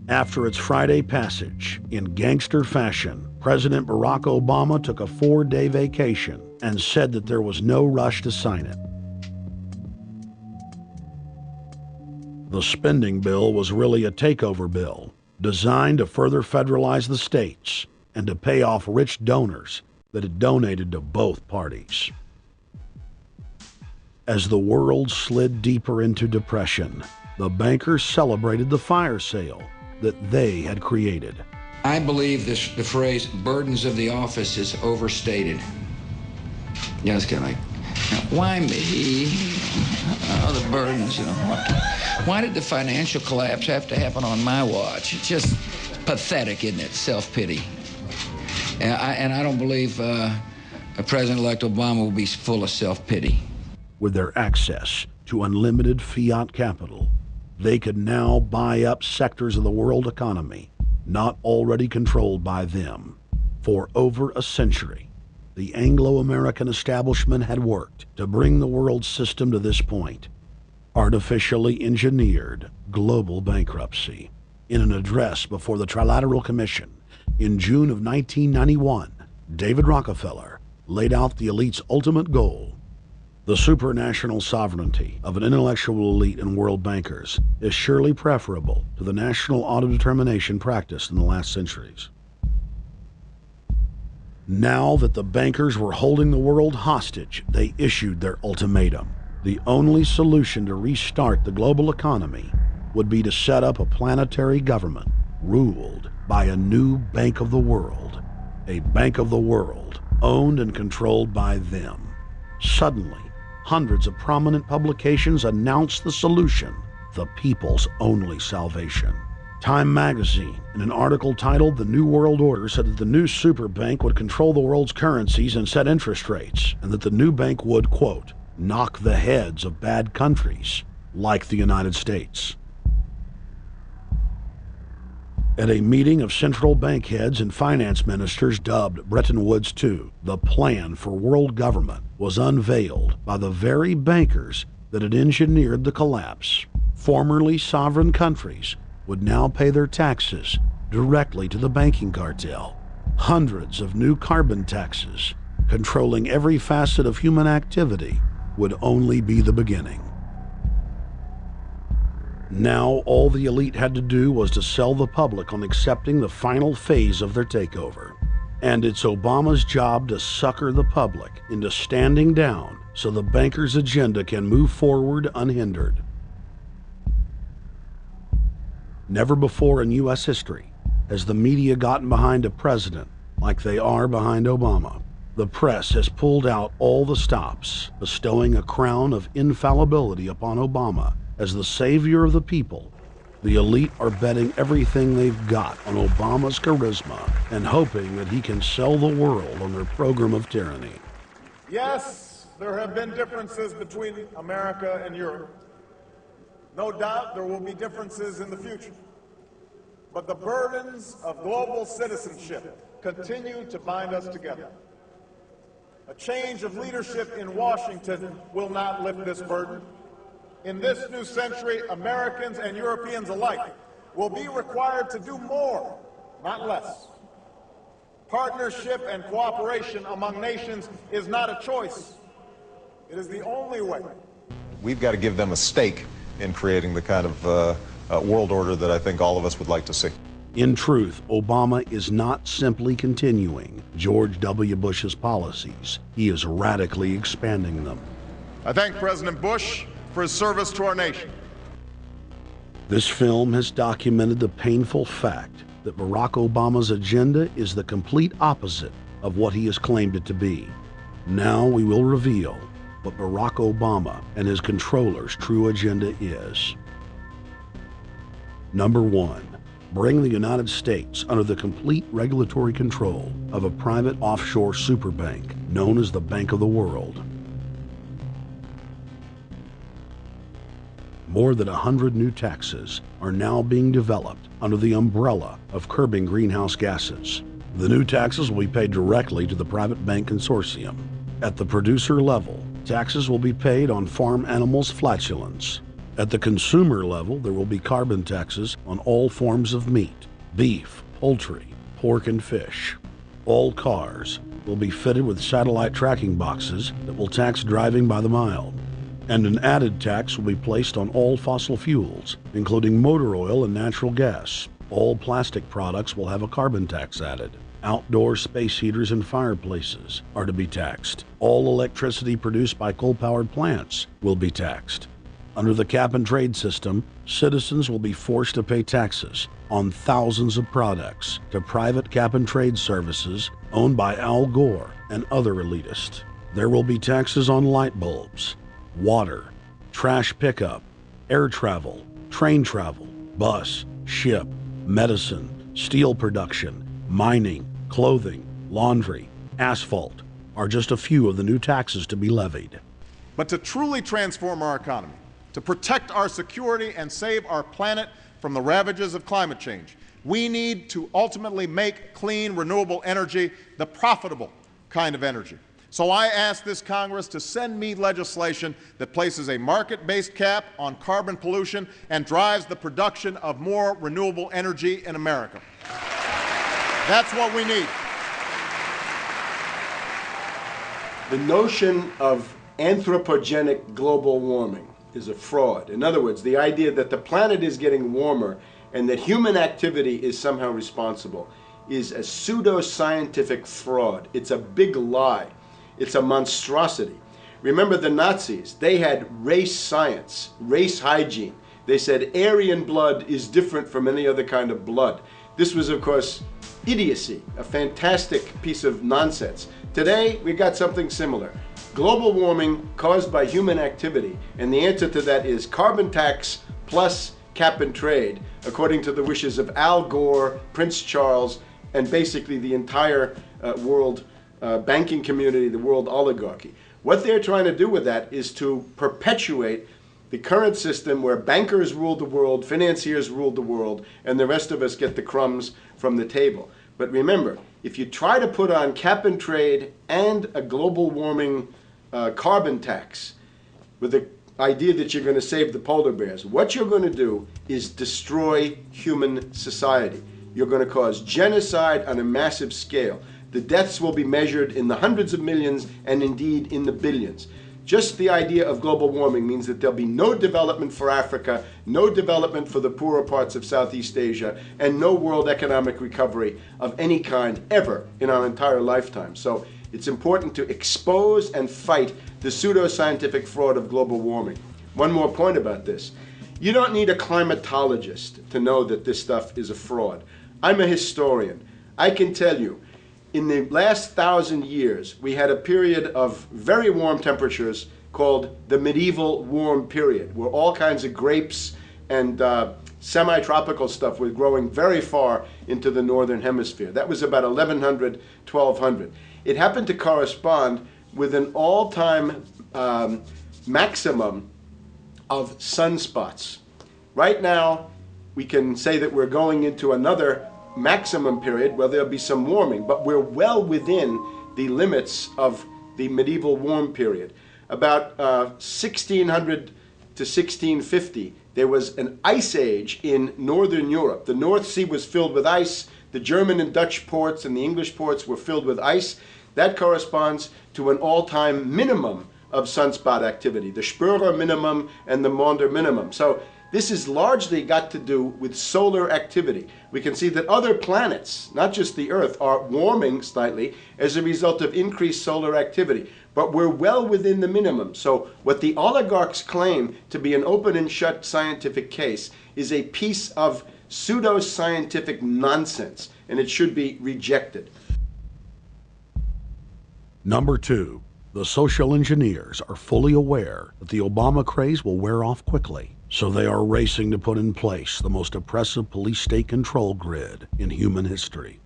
After its Friday passage, in gangster fashion, President Barack Obama took a 4-day vacation and said that there was no rush to sign it. The spending bill was really a takeover bill, designed to further federalize the states and to pay off rich donors that had donated to both parties. As the world slid deeper into depression, the bankers celebrated the fire sale that they had created. I believe the phrase burdens of the office is overstated. Yeah, it's kind of like, why me? Oh, the burdens, you know. Why did the financial collapse have to happen on my watch? It's just pathetic, isn't it? Self-pity. And I don't believe President-elect Obama will be full of self-pity. With their access to unlimited fiat capital, they could now buy up sectors of the world economy not already controlled by them. For over a century, the Anglo-American establishment had worked to bring the world system to this point. Artificially engineered global bankruptcy. In an address before the Trilateral Commission in June of 1991, David Rockefeller laid out the elite's ultimate goal. The supranational sovereignty of an intellectual elite and world bankers is surely preferable to the national autodetermination practiced in the last centuries. Now that the bankers were holding the world hostage, they issued their ultimatum. The only solution to restart the global economy would be to set up a planetary government ruled by a new Bank of the World, a Bank of the World owned and controlled by them. Suddenly, hundreds of prominent publications announced the solution, the people's only salvation. Time magazine, in an article titled "The New World Order," said that the new super bank would control the world's currencies and set interest rates, and that the new bank would, quote, knock the heads of bad countries like the United States. At a meeting of central bank heads and finance ministers dubbed Bretton Woods II, the plan for world government was unveiled by the very bankers that had engineered the collapse. Formerly sovereign countries would now pay their taxes directly to the banking cartel. Hundreds of new carbon taxes, controlling every facet of human activity, would only be the beginning. Now all the elite had to do was to sell the public on accepting the final phase of their takeover. And it's Obama's job to sucker the public into standing down so the bankers' agenda can move forward unhindered. Never before in U.S. history has the media gotten behind a president like they are behind Obama. The press has pulled out all the stops, bestowing a crown of infallibility upon Obama as the savior of the people. The elite are betting everything they've got on Obama's charisma and hoping that he can sell the world on their program of tyranny. Yes, there have been differences between America and Europe. No doubt there will be differences in the future. But the burdens of global citizenship continue to bind us together. A change of leadership in Washington will not lift this burden. In this new century, Americans and Europeans alike will be required to do more, not less. Partnership and cooperation among nations is not a choice. It is the only way. We've got to give them a stake in creating the kind of world order that I think all of us would like to see. In truth, Obama is not simply continuing George W. Bush's policies. He is radically expanding them. I thank President Bush for his service to our nation. This film has documented the painful fact that Barack Obama's agenda is the complete opposite of what he has claimed it to be. Now we will reveal what Barack Obama and his controllers' true agenda is. Number 1. Bring the United States under the complete regulatory control of a private offshore superbank known as the Bank of the World. More than 100 new taxes are now being developed under the umbrella of curbing greenhouse gases. The new taxes will be paid directly to the private bank consortium. At the producer level, taxes will be paid on farm animals' flatulence. At the consumer level, there will be carbon taxes on all forms of meat, beef, poultry, pork, and fish. All cars will be fitted with satellite tracking boxes that will tax driving by the mile. And an added tax will be placed on all fossil fuels, including motor oil and natural gas. All plastic products will have a carbon tax added. Outdoor space heaters and fireplaces are to be taxed. All electricity produced by coal-powered plants will be taxed. Under the cap-and-trade system, citizens will be forced to pay taxes on thousands of products to private cap-and-trade services owned by Al Gore and other elitists. There will be taxes on light bulbs, water, trash pickup, air travel, train travel, bus, ship, medicine, steel production, mining, clothing, laundry, asphalt, are just a few of the new taxes to be levied. But to truly transform our economy, to protect our security and save our planet from the ravages of climate change, we need to ultimately make clean, renewable energy the profitable kind of energy. So I ask this Congress to send me legislation that places a market-based cap on carbon pollution and drives the production of more renewable energy in America. That's what we need. The notion of anthropogenic global warming is a fraud. In other words, the idea that the planet is getting warmer and that human activity is somehow responsible is a pseudo-scientific fraud. It's a big lie. It's a monstrosity. Remember the Nazis, they had race science, race hygiene. They said Aryan blood is different from any other kind of blood. This was, of course, idiocy, a fantastic piece of nonsense. Today, we got something similar. Global warming caused by human activity, and the answer to that is carbon tax plus cap and trade, according to the wishes of Al Gore, Prince Charles, and basically the entire world banking community, the world oligarchy. What they're trying to do with that is to perpetuate the current system where bankers rule the world, financiers rule the world, and the rest of us get the crumbs from the table. But remember, if you try to put on cap and trade and a global warming carbon tax with the idea that you're going to save the polar bears, what you're going to do is destroy human society. You're going to cause genocide on a massive scale. The deaths will be measured in the hundreds of millions and indeed in the billions. Just the idea of global warming means that there'll be no development for Africa, no development for the poorer parts of Southeast Asia, and no world economic recovery of any kind ever in our entire lifetime. So it's important to expose and fight the pseudo-scientific fraud of global warming. One more point about this. You don't need a climatologist to know that this stuff is a fraud. I'm a historian. I can tell you, in the last 1,000 years, we had a period of very warm temperatures called the medieval warm period, where all kinds of grapes and semi-tropical stuff was growing very far into the northern hemisphere. That was about 1100, 1200. It happened to correspond with an all-time maximum of sunspots. Right now, we can say that we're going into another maximum period where there'll be some warming, but we're well within the limits of the medieval warm period. About 1600 to 1650, there was an ice age in northern Europe. The North Sea was filled with ice. The German and Dutch ports and the English ports were filled with ice. That corresponds to an all-time minimum of sunspot activity, the Spörer minimum and the Maunder minimum. So this has largely got to do with solar activity. We can see that other planets, not just the Earth, are warming slightly as a result of increased solar activity. But we're well within the minimum. So what the oligarchs claim to be an open and shut scientific case is a piece of pseudo-scientific nonsense, and it should be rejected. Number 2, the social engineers are fully aware that the Obama craze will wear off quickly. So they are racing to put in place the most oppressive police state control grid in human history.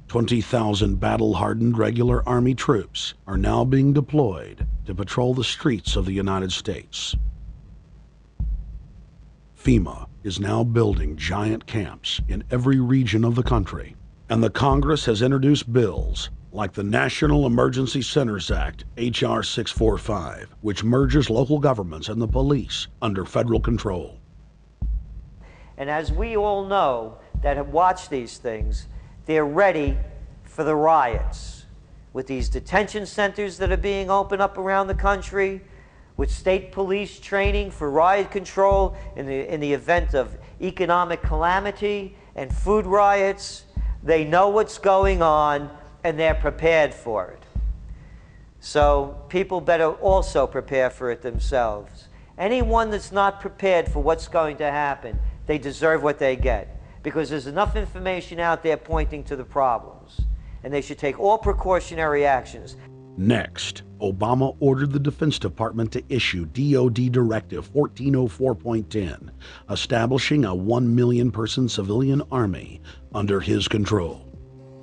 20,000 battle-hardened regular Army troops are now being deployed to patrol the streets of the United States. FEMA is now building giant camps in every region of the country, and the Congress has introduced bills like the National Emergency Centers Act, H.R. 645, which merges local governments and the police under federal control. And as we all know that have watched these things, they're ready for the riots. With these detention centers that are being opened up around the country, with state police training for riot control in the event of economic calamity and food riots, they know what's going on and they're prepared for it. So people better also prepare for it themselves. Anyone that's not prepared for what's going to happen, they deserve what they get, because there's enough information out there pointing to the problems, and they should take all precautionary actions. Next, Obama ordered the Defense Department to issue DoD Directive 1404.10, establishing a 1 million person civilian army under his control.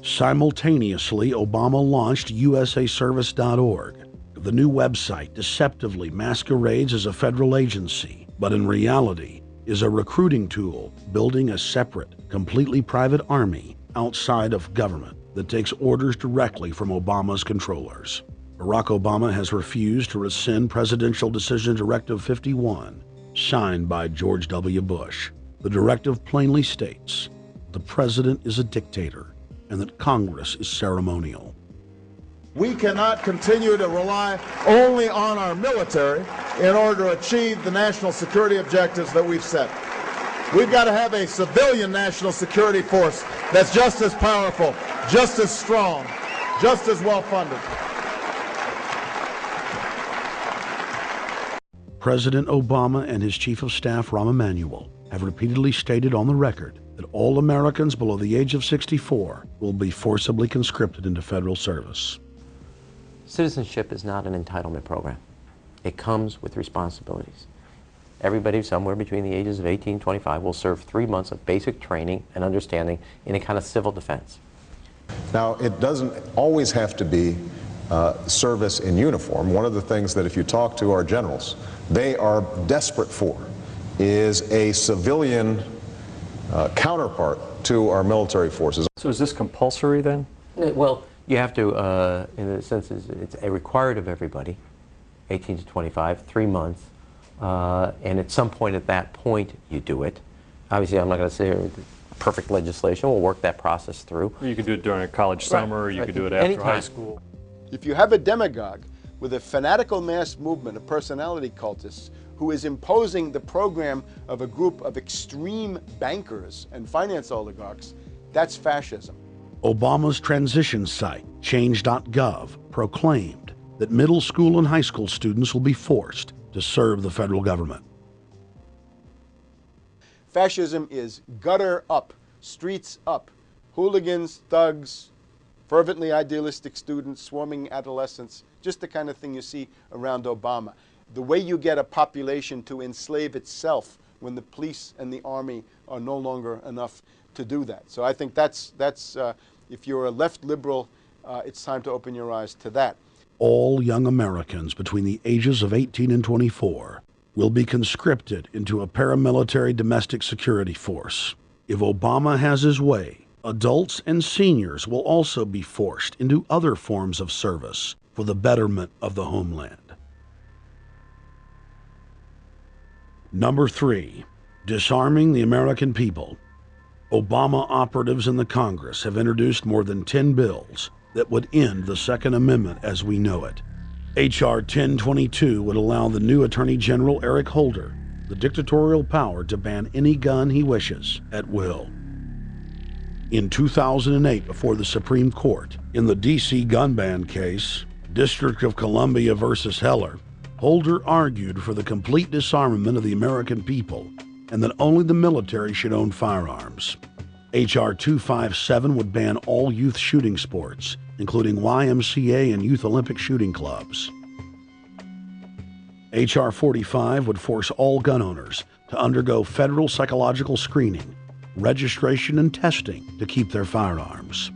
Simultaneously, Obama launched usaservice.org. The new website deceptively masquerades as a federal agency, but in reality is a recruiting tool building a separate, completely private army outside of government that takes orders directly from Obama's controllers. Barack Obama has refused to rescind Presidential Decision Directive 51, signed by George W. Bush. The directive plainly states the president is a dictator and that Congress is ceremonial. We cannot continue to rely only on our military in order to achieve the national security objectives that we've set. We've got to have a civilian national security force that's just as powerful, just as strong, just as well funded. President Obama and his Chief of Staff, Rahm Emanuel, have repeatedly stated on the record that all Americans below the age of 64 will be forcibly conscripted into federal service. Citizenship is not an entitlement program. It comes with responsibilities. Everybody somewhere between the ages of 18 and 25 will serve 3 months of basic training and understanding in a kind of civil defense. Now, it doesn't always have to be service in uniform. One of the things that if you talk to our generals, they are desperate for is a civilian counterpart to our military forces. So is this compulsory then? Well, you have to, in a sense, it's a required of everybody, 18 to 25, 3 months, and at some point at that point you do it. Obviously, I'm not going to say perfect legislation. We'll work that process through. You could do it during a college summer, or you could do it after high school. If you have a demagogue with a fanatical mass movement of personality cultists who is imposing the program of a group of extreme bankers and finance oligarchs, that's fascism. Obama's transition site, change.gov, proclaimed that middle school and high school students will be forced to serve the federal government. Fascism is gutter up, streets up, hooligans, thugs, fervently idealistic students, swarming adolescents, just the kind of thing you see around Obama. The way you get a population to enslave itself when the police and the army are no longer enough to do that. So I think that's if you're a left liberal, it's time to open your eyes to that. All young Americans between the ages of 18 and 24 will be conscripted into a paramilitary domestic security force. If Obama has his way, adults and seniors will also be forced into other forms of service for the betterment of the homeland. Number 3, disarming the American people. Obama operatives in the Congress have introduced more than 10 bills that would end the Second Amendment as we know it. H.R. 1022 would allow the new Attorney General Eric Holder the dictatorial power to ban any gun he wishes at will. In 2008, before the Supreme Court, in the D.C. gun ban case, District of Columbia versus Heller, Holder argued for the complete disarmament of the American people and that only the military should own firearms. H.R. 257 would ban all youth shooting sports, including YMCA and Youth Olympic shooting clubs. H.R. 45 would force all gun owners to undergo federal psychological screening, registration, and testing to keep their firearms.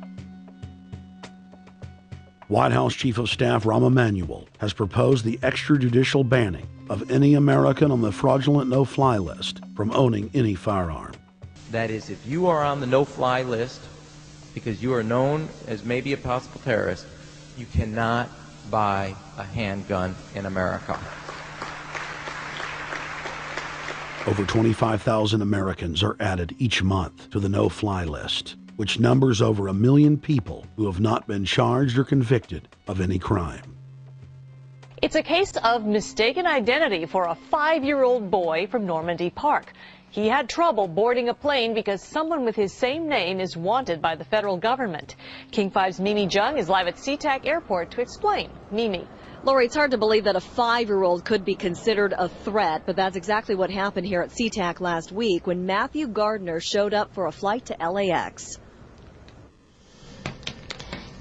White House Chief of Staff Rahm Emanuel has proposed the extrajudicial banning of any American on the fraudulent no-fly list from owning any firearm. That is, if you are on the no-fly list because you are known as maybe a possible terrorist, you cannot buy a handgun in America. Over 25,000 Americans are added each month to the no-fly list, which numbers over 1 million people who have not been charged or convicted of any crime. It's a case of mistaken identity for a 5-year-old boy from Normandy Park. He had trouble boarding a plane because someone with his same name is wanted by the federal government. King 5's Mimi Jung is live at SeaTac Airport to explain. Mimi. Lori, it's hard to believe that a 5-year-old could be considered a threat, but that's exactly what happened here at SeaTac last week when Matthew Gardner showed up for a flight to LAX.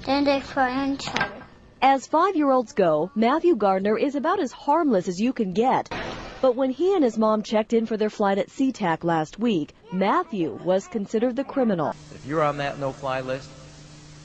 Then they fly on charter. As 5-year-olds go, Matthew Gardner is about as harmless as you can get. But when he and his mom checked in for their flight at SeaTac last week, Matthew was considered the criminal. If you're on that no-fly list,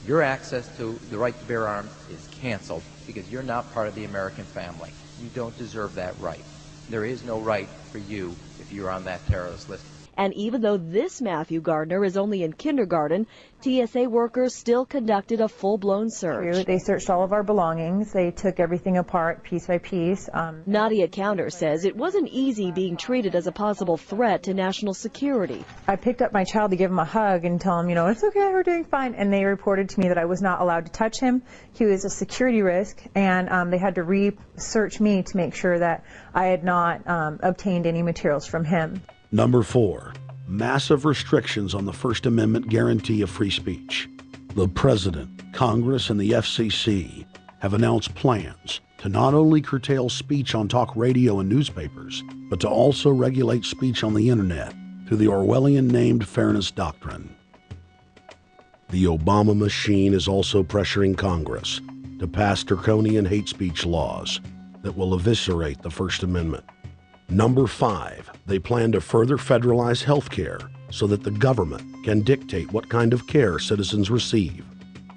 your access to the right to bear arms is canceled because you're not part of the American family. You don't deserve that right. There is no right for you if you're on that terrorist list. And even though this Matthew Gardner is only in kindergarten, TSA workers still conducted a full-blown search. They searched all of our belongings. They took everything apart piece by piece. Nadia Counter says it wasn't easy being treated as a possible threat to national security. I picked up my child to give him a hug and tell him, it's okay, we're doing fine. And they reported to me that I was not allowed to touch him. He was a security risk, and they had to research me to make sure that I had not obtained any materials from him. Number 4, massive restrictions on the First Amendment guarantee of free speech. The President, Congress, and the FCC have announced plans to not only curtail speech on talk radio and newspapers, but to also regulate speech on the internet through the Orwellian-named Fairness Doctrine. The Obama machine is also pressuring Congress to pass draconian hate speech laws that will eviscerate the First Amendment. Number 5, they plan to further federalize health care so that the government can dictate what kind of care citizens receive.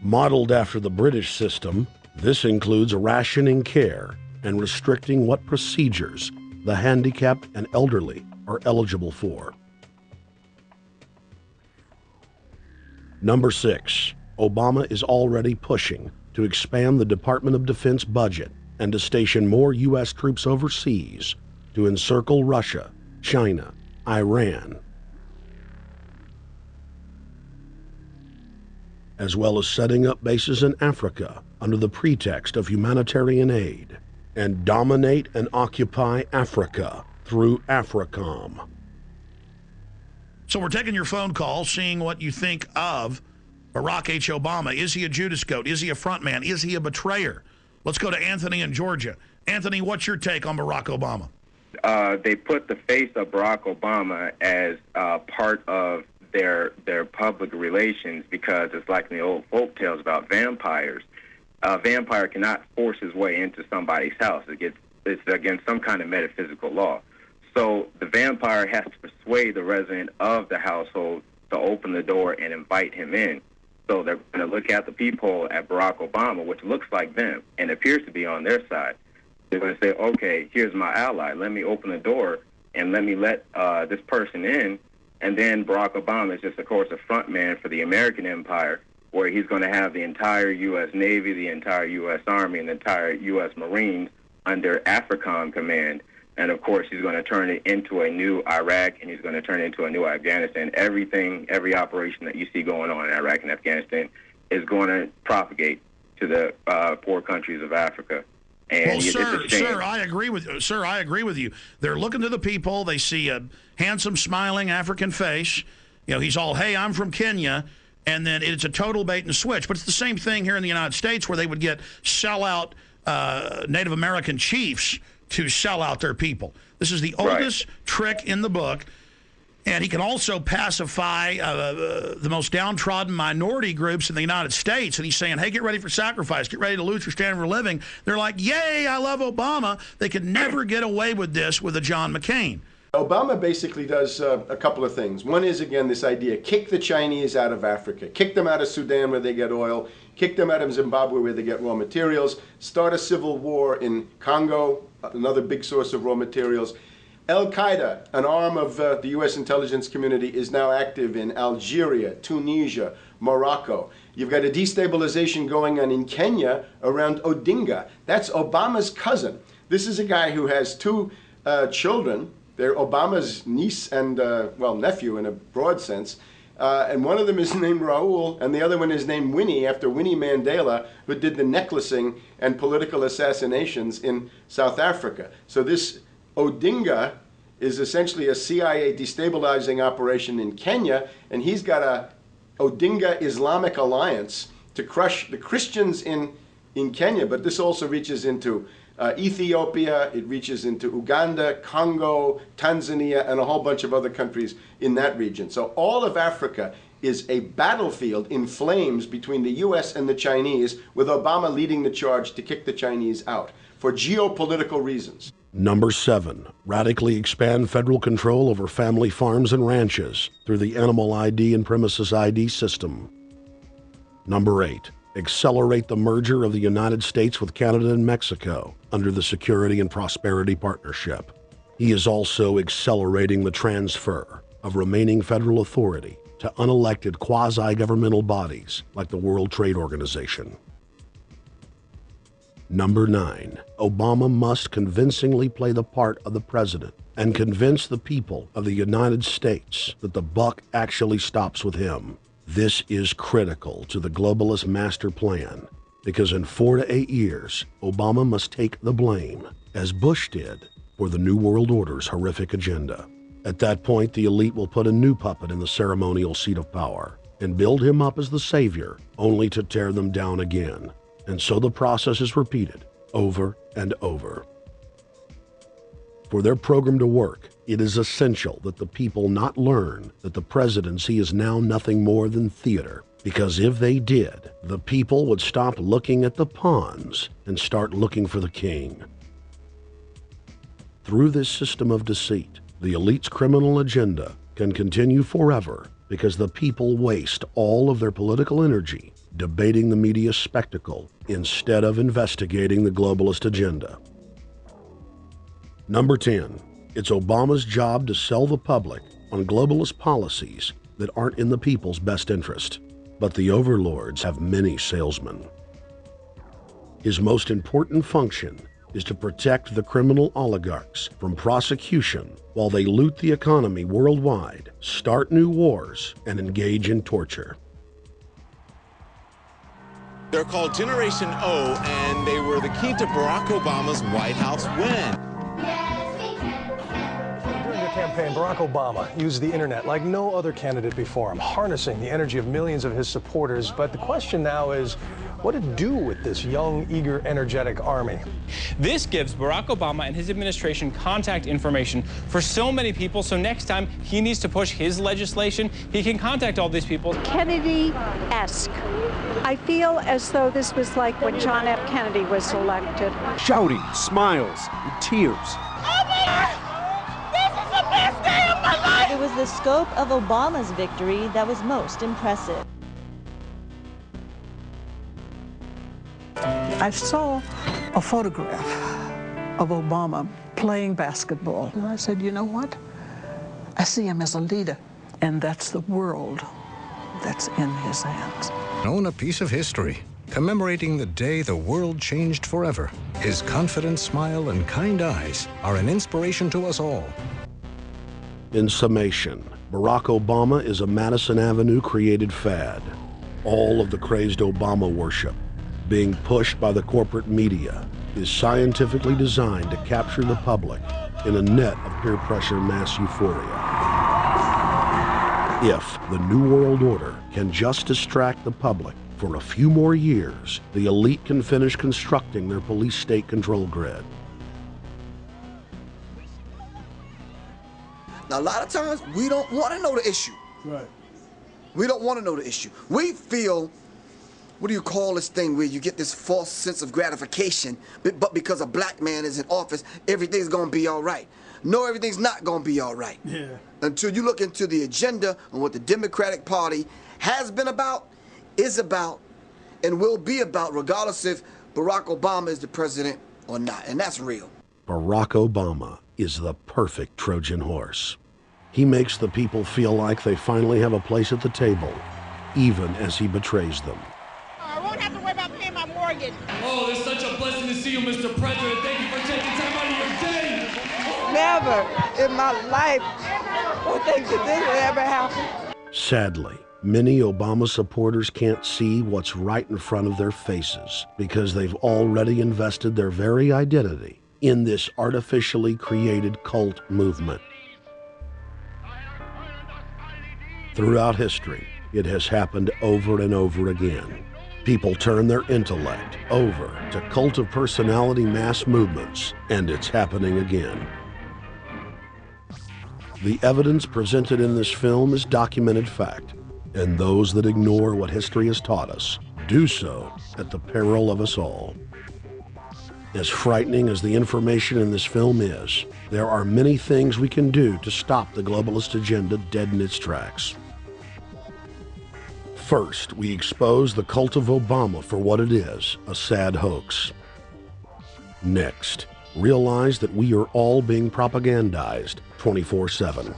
Modeled after the British system, this includes rationing care and restricting what procedures the handicapped and elderly are eligible for. Number 6, Obama is already pushing to expand the Department of Defense budget and to station more U.S. troops overseas to encircle Russia, China, Iran, as well as setting up bases in Africa under the pretext of humanitarian aid, and dominate and occupy Africa through AFRICOM. So we're taking your phone call, seeing what you think of Barack H. Obama. Is he a Judas goat? Is he a front man? Is he a betrayer? Let's go to Anthony in Georgia. Anthony, what's your take on Barack Obama? They put the face of Barack Obama as part of their public relations because it's like in the old folk tales about vampires. A vampire cannot force his way into somebody's house. It's against some kind of metaphysical law. So the vampire has to persuade the resident of the household to open the door and invite him in. So they're going to look at the peephole at Barack Obama, which looks like them and appears to be on their side. They're going to say, okay, here's my ally. Let me open the door and let me let this person in. And then Barack Obama is just, of course, a front man for the American empire, where he's going to have the entire U.S. Navy, the entire U.S. Army, and the entire U.S. Marines under AFRICOM command. And, of course, he's going to turn it into a new Iraq, and he's going to turn it into a new Afghanistan. Every operation that you see going on in Iraq and Afghanistan is going to propagate to the poor countries of Africa. And well, sir, I agree with you. They're looking to the people. They see a handsome, smiling African face. He's all, hey, I'm from Kenya. And then it's a total bait and switch. But it's the same thing here in the United States where they would get sellout Native American chiefs to sell out their people. This is the oldest trick in the book. And he can also pacify the most downtrodden minority groups in the United States. And he's saying, hey, get ready for sacrifice. Get ready to lose your standard of living. They're like, yay, I love Obama. They could never get away with this with a John McCain. Obama basically does a couple of things. One is, again, this idea, kick the Chinese out of Africa. Kick them out of Sudan where they get oil. Kick them out of Zimbabwe where they get raw materials. Start a civil war in Congo, another big source of raw materials. Al-Qaeda, an arm of the U.S. intelligence community, is now active in Algeria, Tunisia, Morocco. You've got a destabilization going on in Kenya around Odinga. That's Obama's cousin. This is a guy who has two children. They're Obama's niece and, nephew in a broad sense. And one of them is named Raul, and the other one is named Winnie, after Winnie Mandela, who did the necklacing and political assassinations in South Africa. So this Odinga is essentially a CIA destabilizing operation in Kenya, and he's got a Odinga Islamic Alliance to crush the Christians in Kenya, but this also reaches into Ethiopia, it reaches into Uganda, Congo, Tanzania, and a whole bunch of other countries in that region. So all of Africa is a battlefield in flames between the U.S. and the Chinese, with Obama leading the charge to kick the Chinese out for geopolitical reasons. Number 7, radically expand federal control over family farms and ranches through the Animal ID and Premises ID system. Number 8, accelerate the merger of the United States with Canada and Mexico under the Security and Prosperity Partnership. He is also accelerating the transfer of remaining federal authority to unelected quasi-governmental bodies like the World Trade Organization. Number 9, Obama must convincingly play the part of the president and convince the people of the United States that the buck actually stops with him. This is critical to the globalist master plan because in 4 to 8 years, Obama must take the blame, as Bush did, for the New World Order's horrific agenda. At that point, the elite will put a new puppet in the ceremonial seat of power and build him up as the savior, only to tear them down again. And so the process is repeated over and over. For their program to work, it is essential that the people not learn that the presidency is now nothing more than theater, because if they did, the people would stop looking at the pawns and start looking for the king. Through this system of deceit, the elite's criminal agenda can continue forever because the people waste all of their political energy debating the media spectacle instead of investigating the globalist agenda. Number 10, it's Obama's job to sell the public on globalist policies that aren't in the people's best interest. But the overlords have many salesmen. His most important function is to protect the criminal oligarchs from prosecution while they loot the economy worldwide, start new wars, and engage in torture. They're called Generation O, and they were the key to Barack Obama's White House win. During the campaign, Barack Obama used the internet like no other candidate before him, harnessing the energy of millions of his supporters. But the question now is, what to do with this young, eager, energetic army? This gives Barack Obama and his administration contact information for so many people, so next time he needs to push his legislation, he can contact all these people. Kennedy-esque. I feel as though this was like when John F. Kennedy was elected. Shouting, smiles, and tears. It was the scope of Obama's victory that was most impressive. I saw a photograph of Obama playing basketball. And I said, you know what? I see him as a leader, and that's the world that's in his hands. Own a piece of history, commemorating the day the world changed forever. His confident smile and kind eyes are an inspiration to us all. In summation, Barack Obama is a Madison Avenue created fad. All of the crazed Obama worship, being pushed by the corporate media, is scientifically designed to capture the public in a net of peer pressure mass euphoria. If the New World Order can just distract the public for a few more years, the elite can finish constructing their police state control grid. Now, a lot of times, we don't want to know the issue. Right. We don't want to know the issue. We feel, what do you call this thing where you get this false sense of gratification, but because a black man is in office, everything's going to be all right. No, everything's not going to be all right. Yeah. Until you look into the agenda on what the Democratic Party has been about, is about, and will be about, regardless if Barack Obama is the president or not. And that's real. Barack Obama is the perfect Trojan horse. He makes the people feel like they finally have a place at the table, even as he betrays them. I won't have to worry about paying my mortgage. Oh, it's such a blessing to see you, Mr. President. Thank you for taking time out of your day. Never in my life would think that this would ever happen. Sadly, many Obama supporters can't see what's right in front of their faces because they've already invested their very identity in this artificially created cult movement. Throughout history, it has happened over and over again. People turn their intellect over to cult of personality mass movements, and it's happening again. The evidence presented in this film is documented fact, and those that ignore what history has taught us do so at the peril of us all. As frightening as the information in this film is, there are many things we can do to stop the globalist agenda dead in its tracks. First, we expose the cult of Obama for what it is, a sad hoax. Next, realize that we are all being propagandized 24/7.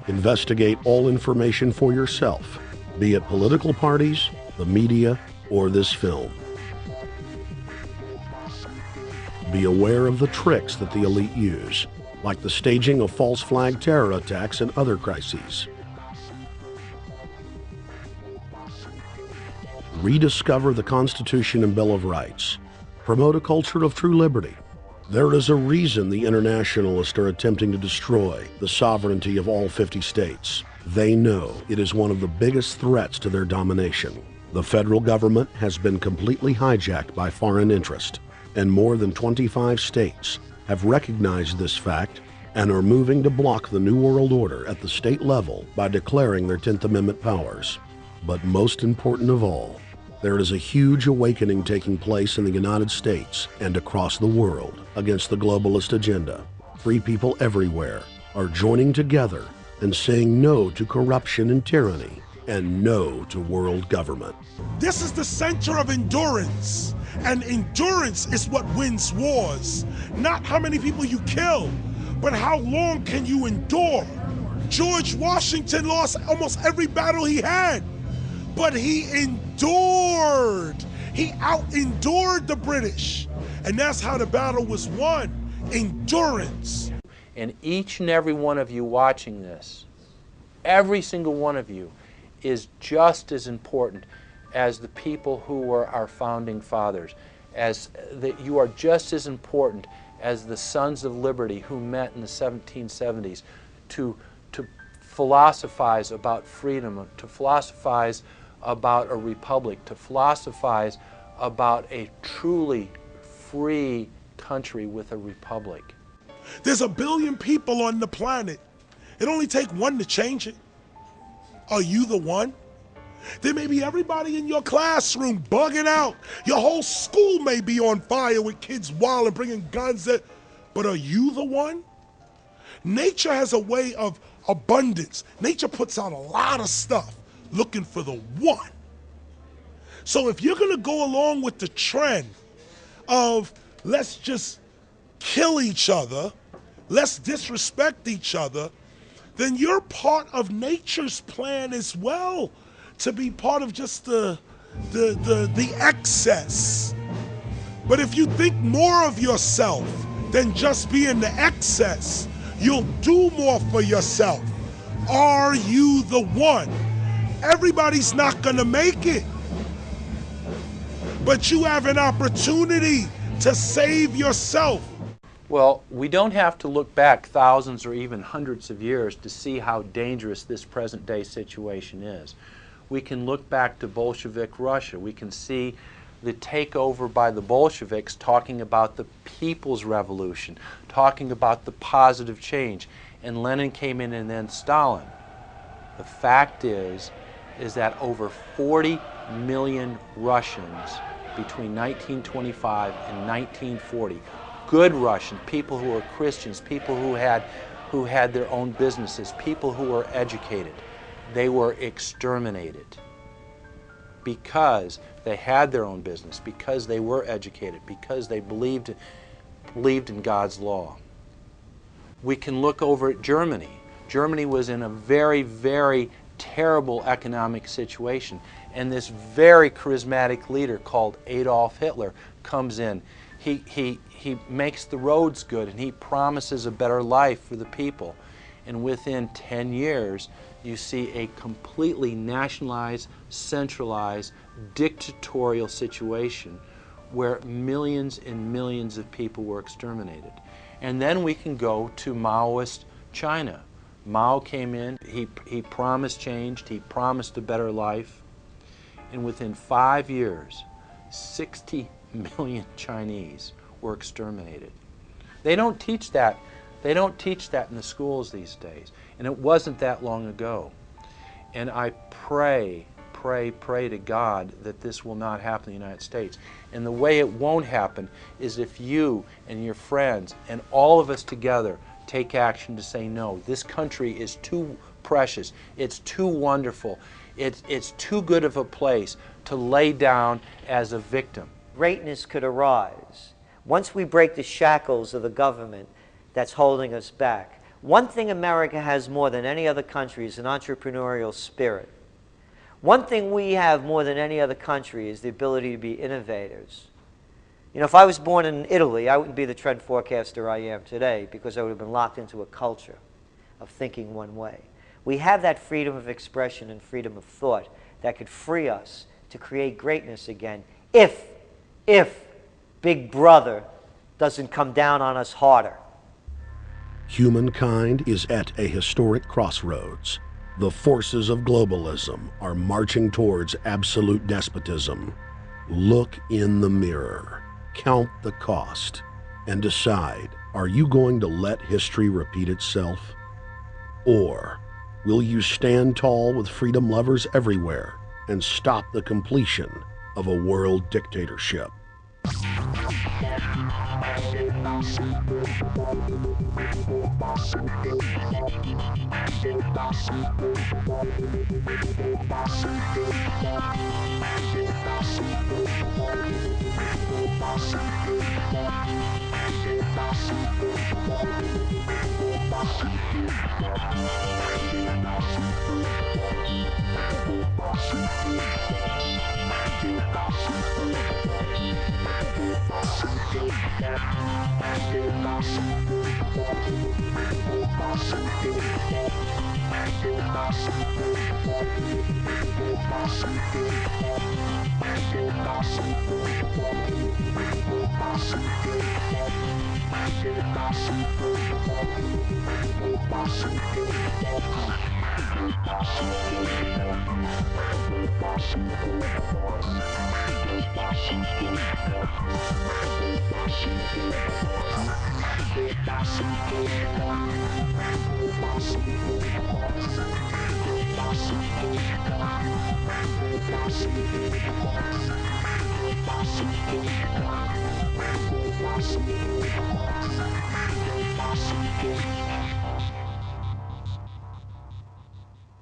Investigate all information for yourself, be it political parties, the media, or this film. Be aware of the tricks that the elite use, like the staging of false flag terror attacks and other crises. Rediscover the Constitution and Bill of Rights. Promote a culture of true liberty. There is a reason the internationalists are attempting to destroy the sovereignty of all 50 states. They know it is one of the biggest threats to their domination. The federal government has been completely hijacked by foreign interest, and more than 25 states have recognized this fact and are moving to block the New World Order at the state level by declaring their 10th Amendment powers. But most important of all, there is a huge awakening taking place in the United States and across the world against the globalist agenda. Free people everywhere are joining together and saying no to corruption and tyranny and no to world government. This is the center of endurance, and endurance is what wins wars. Not how many people you kill, but how long can you endure. George Washington lost almost every battle he had, but he endured. He out-endured the British, and that's how the battle was won, endurance. And each and every one of you watching this, every single one of you, is just as important as the people who were our founding fathers, as that you are just as important as the Sons of Liberty who met in the 1770s to philosophize about freedom, to philosophize about a republic, to philosophize about a truly free country with a republic. There's 1 billion people on the planet. It only takes one to change it. Are you the one? There may be everybody in your classroom bugging out. Your whole school may be on fire with kids wilding, bringing guns at, but are you the one? Nature has a way of abundance. Nature puts out a lot of stuff looking for the one. So if you're going to go along with the trend of let's just kill each other, let's disrespect each other, then you're part of nature's plan as well, to be part of just the excess. But if you think more of yourself than just being the excess, you'll do more for yourself. Are you the one? Everybody's not gonna make it, but you have an opportunity to save yourself. Well, we don't have to look back thousands or even hundreds of years to see how dangerous this present day situation is. We can look back to Bolshevik Russia. We can see the takeover by the Bolsheviks talking about the people's revolution, talking about the positive change. And Lenin came in and then Stalin. The fact is that over 40 million Russians between 1925 and 1940, good Russians, people who were Christians, people who had their own businesses, people who were educated, they were exterminated because they had their own business, because they were educated, because they believed in God's law. We can look over at Germany. Germany was in a very, very terrible economic situation, and this very charismatic leader called Adolf Hitler comes in. He makes the roads good, and he promises a better life for the people. And within 10 years, you see a completely nationalized, centralized, dictatorial situation where millions and millions of people were exterminated. And then we can go to Maoist China. Mao came in, he promised change, he promised a better life, and within 5 years, 60 million Chinese were exterminated. They don't teach that. They don't teach that in the schools these days, and it wasn't that long ago. And I pray to God that this will not happen in the United States. And the way it won't happen is if you and your friends and all of us together take action to say no. This country is too precious. It's too wonderful. It's too good of a place to lay down as a victim. Greatness could arise once we break the shackles of the government that's holding us back. One thing America has more than any other country is an entrepreneurial spirit. One thing we have more than any other country is the ability to be innovators. You know, if I was born in Italy, I wouldn't be the trend forecaster I am today because I would have been locked into a culture of thinking one way. We have that freedom of expression and freedom of thought that could free us to create greatness again if Big Brother doesn't come down on us harder. Humankind is at a historic crossroads. The forces of globalism are marching towards absolute despotism. Look in the mirror, count the cost, and decide, are you going to let history repeat itself? Or will you stand tall with freedom lovers everywhere and stop the completion of a world dictatorship?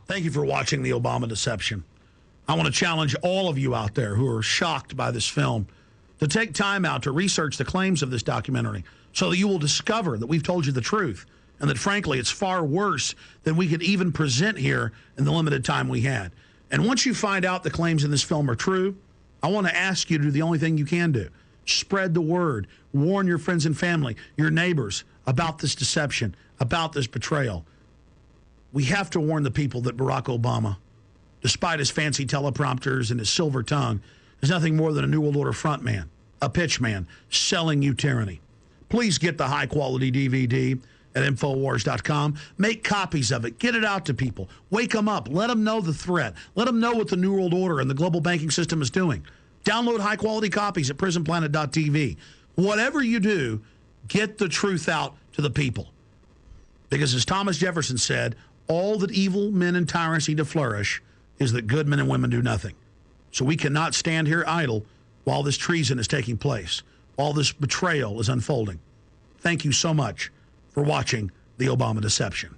Thank you for watching The Obama Deception. I want to challenge all of you out there who are shocked by this film to take time out to research the claims of this documentary so that you will discover that we've told you the truth and that, frankly, it's far worse than we could even present here in the limited time we had. And once you find out the claims in this film are true, I want to ask you to do the only thing you can do. Spread the word. Warn your friends and family, your neighbors, about this deception, about this betrayal. We have to warn the people that Barack Obama, despite his fancy teleprompters and his silver tongue, is nothing more than a New World Order frontman, a pitchman, selling you tyranny. Please get the high-quality DVD at Infowars.com. Make copies of it. Get it out to people. Wake them up. Let them know the threat. Let them know what the New World Order and the global banking system is doing. Download high-quality copies at prisonplanet.tv. Whatever you do, get the truth out to the people. Because as Thomas Jefferson said, all that evil men and tyrants need to flourish is that good men and women do nothing. So we cannot stand here idle while this treason is taking place, while this betrayal is unfolding. Thank you so much for watching The Obama Deception.